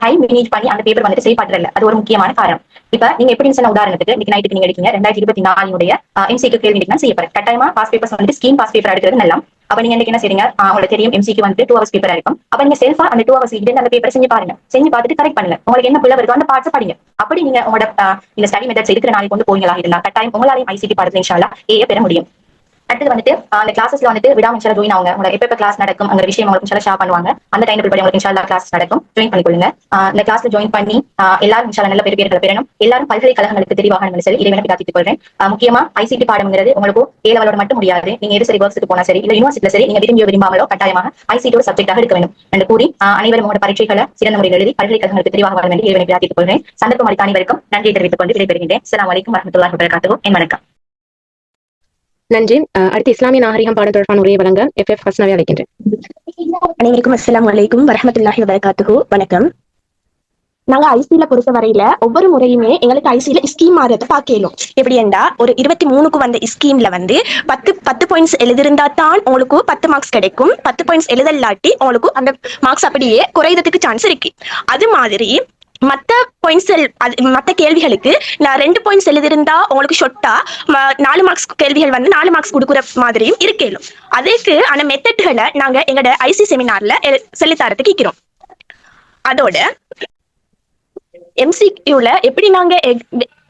I: டைம் மேனேஜ் பண்ணி அந்த பேப்பர் வந்துட்டு செய்யப்படுறதில்ல, அது ஒரு முக்கியமான காரணம். இப்ப நீங்க எப்படி சொன்ன உதாரணத்துக்கு இன்னைக்கு நைட்டுக்கு நீங்க எடுக்கீங்க 2024 MCQ கேள்வி நான் செய்யப்படுறேன். கட்டாயமா பாஸ் பேப்பர்ஸ் வந்துட்டு ஸ்கீம் பாஸ் பேப்பர் எடுக்கிறது நல்லா. அப்ப நீங்க என்ன செய்றீங்க, உங்களுக்கு தெரியும் MCQ வந்து 2 hours பேப்பரா இருக்கும். அப்ப நீங்க செல்ஃபா அந்த 2 hours கிட்ட அந்த பேப்பர் செஞ்சு பாருங்க, செஞ்சு பார்த்துட்டு கரெக்ட் பண்ணுங்க. உங்களுக்கு என்ன பிள்ளை வருதோ அந்த பார்ட்ஸ் படிங்க. அப்படி நீங்க உங்களோட இந்த ஸ்டடி மெத்தட்ஸ் இருக்கிற நாளைக்கு கொண்டு போவீங்களா இருந்தா கட்டாயம் உங்களாலையும் ஐசிடி பாடத்துல இன்ஷால்லா ஏ பெற முடியும். அடுத்து வந்துட்டு அந்த கிளாஸஸ்ல வந்துட்டு விடாம இன்ஷால்லா ஜாயின் ஆகுங்க. உங்களுக்கு எப்ப கிளாஸ் நடக்கும் அந்த விஷயம் உங்களுக்கு இன்ஷால்லா ஷேர் பண்ணுவாங்க. அந்த டைம் படி உங்களுக்கு இன்ஷால்லா கிளாஸ் நடக்கும், ஜாயின் பண்ணிக்கொள்ளுங்க. இந்த கிளாஸ்ல ஜாயின் பண்ணி எல்லாரும் இன்ஷால்லா நல்ல பெரிய பெறணும். எல்லாரும் பல்கலைக்கழகங்களுக்கு தெரிவாக சரி இறைவனை பிரார்த்தித்துக் கொள்றேன். முக்கியமா ஐசிடி பாடம்ங்கிறது உங்களுக்கு ஏலவலோட மட்டும் முடியாது. நீங்க எது சரி ஒர்க்ஸுக்கு போனா சரி இல்ல யூனிவர்சிட்டில சரி நீங்க விரும்பாமலோ கட்டாயமாக ஐசிடி ஒரு சப்ஜெக்டாக எடுக்க வேண்டும் என்று கூறி அனைவரும் உங்களோட பரீட்சைகளை சிறந்த முறையில் எழுதி பல்கலைக்கழகங்களுக்கு தெரிவாக வர வேண்டிய இறைவனை பிரார்த்தித்துக் கொள்றேன். சந்தர்ப்பம் அளித்த அனைவருக்கும் நன்றி தெரிவித்துக் கொண்டு விடைபெறுகின்றேன். அஸ்ஸலாமு அலைக்கும் வரஹ்மத்துல்லாஹி வபரகாத்துஹு. என் வணக்கம்.
A: நன்றி. அடுத்து இஸ்லாமிய நாகரிகம் பாடம் தொடர்பான உரையை வழங்க FF ஹஸ்னாவை அழைக்கின்றேன்.
J: அனைவருக்கும் அஸ்ஸலாமு அலைக்கும் வரஹ்மத்துல்லாஹி வபரகாத்துஹு. வணக்கம். நாங்க ஐசில பொறுத்த வரையில ஒவ்வொரு முறையுமே எங்களுக்கு ஐசில ஸ்கீம் மாறத பாக்கலும். எப்படி என்றா ஒரு 23க்கு வந்த ஸ்கீம்ல வந்து 10 பாயிண்ட்ஸ் எழுதிருந்தா தான் உங்களுக்கு 10 மார்க்ஸ் கிடைக்கும். 10 பாயிண்ட்ஸ் எழுதலாட்டி உங்களுக்கு அந்த மார்க்ஸ் அப்படியே குறையறதுக்கு சான்ஸ் இருக்கு. அது மாதிரி மத்த பாயிண்ட்ஸ் மத்த கேள்விகளுக்கு நான் 2 பாயிண்ட்ஸ் எழுதிருந்தா உங்களுக்கு ஷொட்டா 4 மார்க்ஸ் கேள்விகள் வந்து 4 மார்க்ஸ் கொடுக்குற மாதிரியும் இருக்கலும். அதுக்கு ஆன மெத்தட்களை நாங்க எங்களோட ஐசி செமினார்ல சொல்லித்தரத்துக்கு இருக்கிறோம். அதோட MCQல எப்படி நாங்க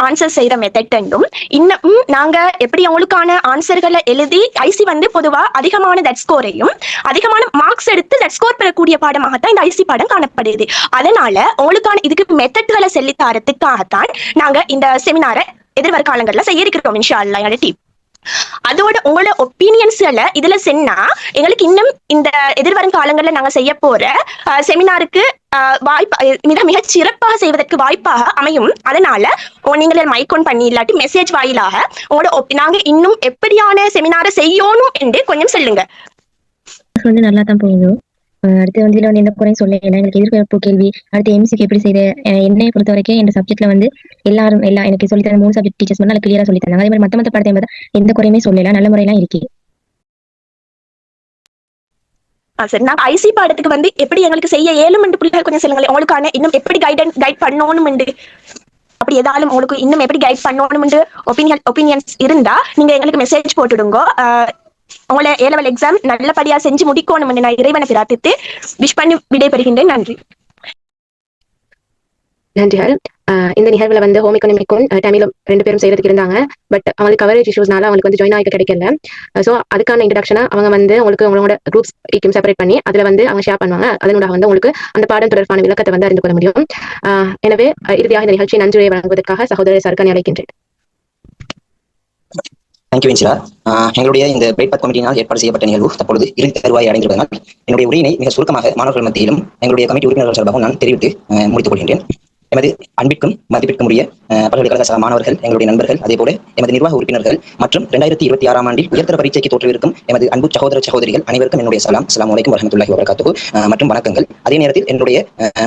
J: ஆன்சர் செய்யற மெத்தட் என்றும் இன்னும் நாங்க எப்படி அவங்களுக்கான ஆன்சர்களை எழுதி ஐசி வந்து பொதுவா அதிகமான தட் ஸ்கோரையும் அதிகமான மார்க்ஸ் எடுத்து தட் ஸ்கோர் பெறக்கூடிய பாடமாகத்தான் இந்த ஐசி பாடம் காணப்படுது. அதனால உங்களுக்கான இதுக்கு மெத்தட்களை சொல்லி தரத்துக்காகத்தான் நாங்க இந்த செமினாரை எதிர்வர காலங்கள்ல செய்ய இருக்கிறோம் இன்ஷா அல்லாஹ் எங்களோட டீம். அதோட உங்களோட ஒப்பீனியன்ஸ்களை இதுல சொன்னா எங்களுக்கு இன்னும் இந்த எதிர்வரும் காலங்கள்ல நாங்க செய்ய போற செமினாருக்கு மிக மிக சிறப்பாக செய்வதற்கு வாய்ப்பாக அமையும். அதனால நீங்களே மைக் ஆன் பண்ணி இல்லாட்டி மெசேஜ் வாயிலாக உங்களோட நாங்க இன்னும் எப்படியான செமினாரை செய்யணும் என்று கொஞ்சம் சொல்லுங்க.
G: வந்து நல்லா தான் போகுது. அடுத்து வந்து இதுல வந்து எந்த குறையும் சொல்ல எங்களுக்கு எதிர்பார்ப்பு கேள்வி அடுத்து MCQ எப்படி செய்யுது என்னை பொறுத்த வரைக்கும் இந்த சப்ஜெக்ட்ல வந்து எல்லா எனக்கு சொல்லித்தர 3 சப்ஜெக்ட் டீச்சர்ஸ் நல்லா கிளியரா சொல்லி தராங்க. அதே மாதிரி மத்த பாடத்தை பார்த்தா எந்த குறையுமே சொல்லலாம், நல்ல முறையெல்லாம் இருக்கு.
J: சரி, நாங்க ஐசி பாடத்துக்கு வந்து எப்படி எங்களுக்கு செய்ய ஏழும் என்று புள்ளிகள் கொஞ்சம் சொல்லுங்களேன். உங்களுக்கான இன்னும் எப்படி கைட் பண்ணணும் என்று அப்படி ஏதாலும் உங்களுக்கு இன்னும் எப்படி கைட் பண்ணணும் என்று ஒப்பீனியன்ஸ் இருந்தா நீங்க எங்களுக்கு மெசேஜ் போட்டுடுங்க. உங்களை ஏலவல் எக்ஸாம் நல்லபடியா செஞ்சு முடிக்கணும் என்று நான் இறைவனை பிரார்த்தித்து விஷ் பண்ணி விடைபெறுகின்றேன். நன்றி.
A: நன்றிகள். இந்த நிகழ்வுல வந்து ஹோம் எக்கனாமிக்கும் தமிழும் 2 பேரும் செய்யறதுக்கு இருந்தாங்க. பட் அவங்களுக்கு கவரேஜ் இஷ்யூஸ்னால அவங்களுக்கு வந்து ஜாயின் ஆகிக்க கிடைக்கல. ஸோ அதுக்கான இன்ட்ரடக்ஷனை அவங்க வந்து உங்களுக்கு உங்களோட குரூப்ஸ் செப்பரேட் பண்ணி அதுல வந்து அவங்க ஷேர் பண்ணுவாங்க. அதனோட வந்து உங்களுக்கு அந்த பாடம் தொடர்பான விளக்கத்தை வந்து அறிந்து கொள்ள முடியும். எனவே இறுதியாக இந்த நிகழ்ச்சியை நன்றியை வழங்குவதற்காக சகோதரர் சர்க்கானி அழைக்கின்றேன்.
E: தேங்க்யூ இன்சிலா. எங்களுடைய இந்த பிரைட் பாத் கமிட்டியினால் ஏற்பாடு செய்யப்பட்ட நிகழ்வு தற்பொழுது இறுதி தருவாய் அடைந்திருப்பதனால் என்னுடைய உரையினை மிக சுருக்கமாக மாணவர்கள் மத்தியிலும் எங்களுடைய கமிட்டி உறுப்பினர்கள் சார்பாகவும் நான் தெரிவித்து முடித்துக் கொள்கின்றேன். எமது அன்பிற்கும் மதிப்பிற்கும் உரிய பல்கலைக்கழக சக மாணவர்கள், எங்களுடைய நண்பர்கள், அதேபோல எமது நிர்வாக உறுப்பினர்கள் மற்றும் 2026ஆம் ஆண்டில் உயர்தர பரீட்சைக்கு தோற்றவிருக்கும் எமது அன்பு சகோதர சகோதரிகள் அனைவருக்கும் என்னுடைய சலாம். அஸ்ஸலாமு அலைக்கும் வரஹ்மத்துல்லாஹி வபரகாத்துஹு மற்றும் வணக்கங்கள். அதே நேரத்தில் என்னுடைய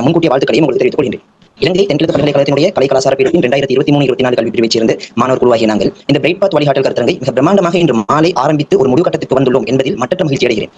E: முன்கூட்டிய வாழ்த்துக்களையும் உங்களுக்கு தெரிவித்துக் கொள்கின்றேன். இலங்கை தென்கிழக்கு பல்கலைக்கழகத்தினுடைய கலை கலாசார பீடத்தின் 2023-24 கல்வி பிரிவைச் சேர்ந்த மாணவர் குழுவாகிய நாங்கள் இந்த பிரைட் பாத் வழிகாட்டல் கருத்தரங்கை மிக பிரம்மாண்டமாக இன்று மாலை ஆரம்பித்து ஒரு முடிவு கட்டத்துக்கு வந்துள்ளோம் என்பதில் மற்றற்ற மகிழ்ச்சி அடைகிறேன்.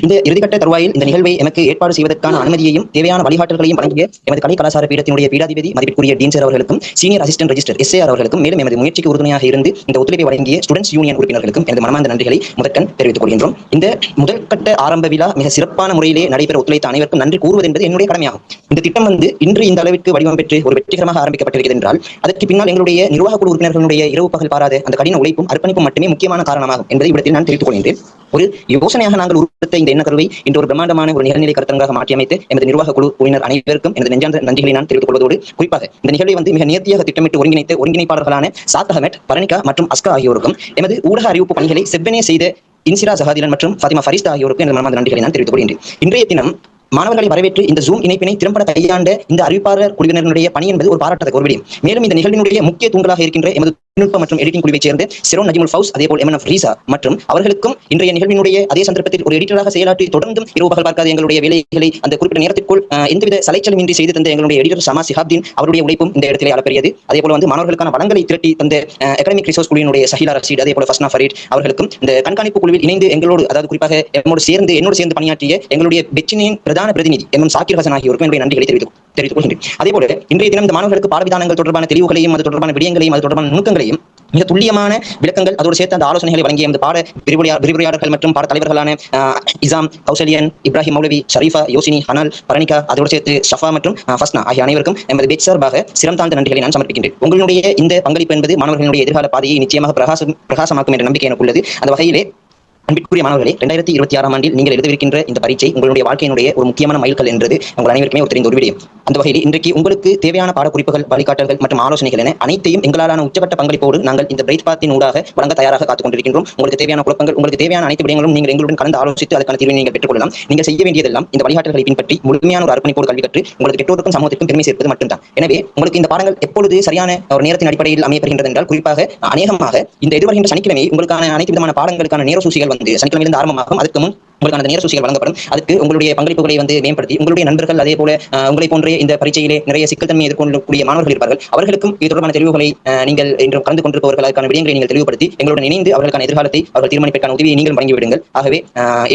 E: இந்த இறுதிக்கட்ட தருவாயில் இந்த நிகழ்வை எனக்கு ஏற்பாடு செய்வதற்கான அனுமதியையும் தேவையான வழிகாட்டல்களையும் வழங்கிய எமது கலை கலாசார பீடத்தினுடைய பீடாதிபதி மதிப்பிற்குரிய டீன் சார் அவர்களுக்கும் சீனியர் அசிஸ்டன்ட் ரெஜிஸ்டர் SAR அவர்களுக்கும் மேலும் எமது முயற்சிக்கு உறுதுணையாக இருந்து இந்த ஒத்துழைப்பை வழங்கிய ஸ்டூடெண்ட்ஸ் யூனியன் உறுப்பினர்களுக்கும் எனது மனமார்ந்த நன்றிகளை முதற்கண் தெரிவித்துக் கொள்கின்றோம். இந்த முதற்கட்ட ஆரம்ப விழா மிக சிறப்பான முறையிலே நடைபெற ஒத்துழைத்த அனைவருக்கும் நன்றி கூறுவது என்பது என்னுடைய கடமையாகும். இந்த திட்டம் வந்து இன்று இந்த அளவிற்கு வடிவம் பெற்று ஒரு வெற்றிகரமாக ஆரம்பிக்கப்பட்டிருக்கிறது என்றால் அதற்கு பின்னால் எங்களுடைய நிர்வாக குழு உறுப்பினர்களுடைய இரவு பகல் பாராத அந்த கடின உழைப்பும் அர்ப்பணிப்பும் மட்டுமே முக்கியமான காரணமாகும் என்பதை இவ்விடத்தில் நான் தெரிவித்துக் கொள்கின்றேன். ஒரு யோசனையாக நாங்கள் உருவாக்க இந்த எண்ணக்கருவை இன்று ஒரு பிரம்மாண்டமான ஒரு நிகழ்நிலை கருத்தரங்காக மாற்றியமைத்து எமது நிர்வாக குழு உறுப்பினர் அனைவருக்கும் எனது நெஞ்சார்ந்த நன்றிகளை நான் தெரிவித்துக் கொள்வதோடு குறிப்பாக இந்த நிகழ்வை வந்து மிக நேர்த்தியாக திட்டமிட்டு ஒருங்கிணைத்த ஒருங்கிணைப்பாளர்களான சாத் அஹமட், பரணிகா மற்றும் அஸ்கா ஆகியோருக்கும் எமது ஊடக அறிவிப்பு பணிகளை செவ்வனே செய்த இன்சிரா ஜஹாதிலன் மற்றும் ஃபாத்திமா ஃபரிஸ்தா ஆகியோருக்கும் எனது மனமார்ந்த நன்றிகளை நான் தெரிவித்துக் கொள்கின்றேன். இன்றைய தினம் மாணவர்களை வரவேற்று இந்த ஜூம் இணைப்பினை திறம்பட கையாண்ட இந்த அறிவிப்பாளர் குழுவினருடைய பணி என்பது ஒரு பாராட்டத்தக்க ஒரு விடயம். மேலும் இந்த நிகழ்வினுடைய முக்கிய தூண்களாக இருக்கின்ற எமது தொழில்நுட்ப மற்றும் எடிட்டிங் குழுவைச் சேர்ந்த சிரோன் நஜிமுல் ஃபவுஸ், அதேபோல் MNF ரீசா மற்றும் அவர்களுக்கும் இன்றைய நிகழ்வினுடைய அதே சந்தர்ப்பத்தில் ஒரு எடிட்டராக செயலாற்றி தொடர்ந்தும் இரவு பகல் பார்க்காத எங்களுடைய வேலைகளை அந்த குறிப்பிட்ட நேரத்திற்குள் எந்தவித சலைச்சலும் இன்றி செய்து தந்த எங்களுடைய எடிட்டர் ஷமா சிஹாப்தீன் அவருடைய உழைப்பும் இந்த இடத்திலே அளப்பெரியது. அதேபோல வந்து மாணவர்களுக்கான வளங்களை திரட்டி தந்த அகாடமிக் ரிசோர்ஸ் குழுவினுடைய சஹிலா ரஷீத், அதேபோல ஃபஸ்னா ஃபரீத் அவர்களுக்கும் இந்த கண்காணிப்பு குழுவில் இணைந்து எங்களோடு அதாவது குறிப்பாக என்னோடு சேர்ந்து பணியாற்றிய எங்களுடைய பெச்சினியின் பிரதான பிரதிநிதி சாக்கிர் ஹசன் ஆகியோருக்கும் என்னுடைய நன்றிகளை தெரிவித்துக் கொள்கின்றேன். அதேபோல இன்றைய தினம் இந்த மாணவர்களுக்கு பாடவிதானங்கள் தொடர்பான தெளிவுகளையும் அது தொடர்பான விடயங்களையும் அது தொடர்பான நுணுக்கங்களையும் மிக துல்லியமான விளக்கங்கள் அதோடு சேர்த்து அந்த ஆலோசனைகளை வழங்கிய அந்த பாட விரிவுரையாளர்கள் மற்றும் பாட தலைவர்களான இசாம், கௌசல்யன், இப்ராஹிம் மௌலவி, ஷரீஃபா, யோசினி, ஹனால், பரணிகா, அதோடு சேர்த்து ஷஃபா மற்றும் ஃபஸ்னா ஆகிய அனைவருக்கும் எமது பெட் சார்பாக சிறந்தாழ்ந்த நன்றிகளை நான் சமர்ப்பிக்கின்றேன். உங்களுடைய இந்த பங்களிப்பு என்பது மாணவர்களுடைய எதிர்கால பாதையை நிச்சயமாக பிரகாசமாக்கும் என்ற நம்பிக்கை எனக்கு உள்ளது. அந்த வகையிலே அன்பிற்குரிய மாணவர்களே, 2026 ஆண்டில் நீங்கள் எழுதவிருக்கின்ற இந்த பரீட்சை உங்களுடைய வாழ்க்கையினுடைய ஒரு முக்கியமான மைல்கல் என்றது உங்கள் அனைவருக்குமே தெரிந்த ஒரு விடயம். அந்த வகையில் இன்றைக்கு உங்களுக்கு தேவையான பாடக்குறிப்புகள், வழிகாட்டல்கள் மற்றும் ஆலோசனைகள் என அனைத்தையும் எங்களாலான உச்சகட்ட பங்களிப்போடு நாங்கள் இந்த பிரைட் பாத்தின் ஊடாக வழங்க தயாராக காத்துக் கொண்டிருக்கின்றோம். உங்களுக்கு தேவையான குழப்பங்கள், உங்களுக்கு தேவையான அனைத்து விடயங்களும் நீங்கள் எங்களுடன் கலந்து ஆலோசித்து அதுக்கான தீர்வை நீங்கள் பெற்றுக்கொள்ளலாம். நீங்கள் செய்ய வேண்டியதெல்லாம் இந்த வழிகாட்டல்களை பின்பற்றி முழுமையான ஒரு அர்ப்பணிப்போடு கல்வி கற்று உங்களுக்கு பெற்றோருக்கும் சமூகத்திற்கும் பெருமை சேர்ப்பது மட்டும்தான். எனவே உங்களுக்கு இந்த பாடங்கள் எப்பொழுது சரியான ஒரு நேரத்தின் அடிப்படையில் அமையப்படுகின்றது என்றால், குறிப்பாக அநேகமாக இந்த எதிர்வருகின்ற சனிக்கிழமை உங்களுக்கான அனைத்து விதமான பாடங்களுக்கான நேர சூசிகள் சனிக்கிழமையிலிருந்து ஆரம்பமாகும். அதற்கு முன் உங்களுக்கான நேர சூசிகள் வழங்கப்படும். அதுக்கு உங்களுடைய பங்களிப்புகளை மேம்படுத்தி உங்களுடைய நண்பர்கள், அதே போல உங்களை போன்ற இந்த பரீட்சையிலே நிறைய சிக்கல் தன்மை எதிர்கொள்ளக்கூடிய மாணவர்கள் இருப்பார்கள். அவர்களுக்கும் இது தொடர்பான தெரிவுகளை நீங்கள் இன்று கலந்து கொண்டிருப்பவர்கள் அதுக்கான விடயங்களை நீங்கள் தெளிவுபடுத்தி எங்களுடன் இணைந்து அவர்களுக்கான எதிர்காலத்தை அவர்கள் தீர்மானிப்பதற்கான உதவியை நீங்கள் வழங்கிவிடுங்கள். ஆகவே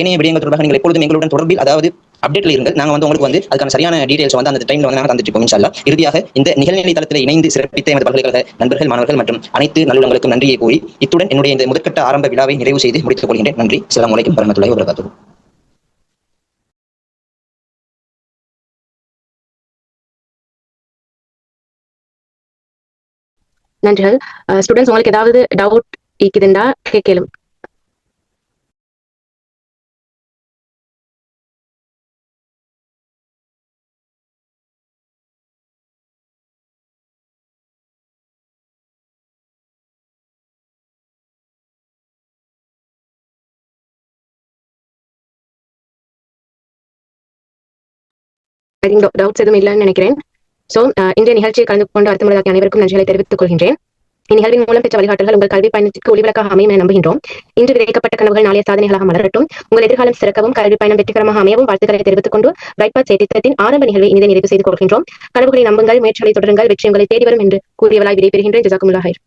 E: ஏனைய விடயங்கள் தொடர்பாக நீங்கள் எப்பொழுதும் எங்களுடன் தொடர்பில், அதாவது அப்டேட்ல இருங்கள். நாங்கள் உங்களுக்கு அதுக்கான சரியான டீடைல்ஸ் அந்த டைம்ல நாங்கள் தந்துட்டு இருக்கோம் இன்ஷா அல்லாஹ். இறுதியாக இந்த நிகழ்நிலை தளத்தில் இணைந்து சிறப்பித்த எமது பல்கலைக்கழக நண்பர்கள், மாணவர்கள் மற்றும் அனைத்து நல்லுள்ளங்களுக்கும் நன்றியை கூறி இத்துடன் என்னுடைய இந்த முதற்கட்ட ஆரம்ப விழாவை நிறைவு செய்து முடித்துக் கொள்கின்றேன். நன்றி. அஸ்ஸலாமு அலைக்கும் வரஹ்மத்துல்லாஹி வபரகாத்துஹு.
A: நன்றிகள். ஸ்டூடெண்ட்ஸ், உங்களுக்கு ஏதாவது டவுட் இருக்குதுண்டா கேட்கலும். டவுட்ஸ் எதுவும் இல்லைன்னு நினைக்கிறேன். சோ இன்றைய நிகழ்ச்சியை கலந்து கொண்டு அர்த்தமுள்ளதாக்கிய அனைவருக்கும் நன்றிகளை தெரிவித்துக் கொள்கின்றேன். இந்நிகழ்வின் மூலம் பெற்ற வழிகாட்டல்கள் உங்கள் கல்வி பயணத்திற்கு ஒளிவிளக்காக அமையும் என நம்புகின்றோம். இன்று விதைக்கப்பட்ட கனவுகள் நாளைய சாதனைகளாக மலரட்டும். உங்கள் எதிர்காலம் சிறக்கவும், கல்வி பயணம் வெற்றிகரமாக அமையவும் வாழ்த்துக்களை தெரிவித்துக் கொண்டு பிரைட் பாத் திட்டத்தின் ஆரம்ப நிகழ்வை இனிதை நிறைவு செய்து கொள்கின்றோம். கனவுகளை நம்புங்கள், முயற்சிகளை தொடருங்கள், வெற்றி உங்களை தேடி வரும் என்று கூறியவளாய் விடைபெறுகின்றேன். ஜஸாக்குமுல்லாஹ் ஹைர்.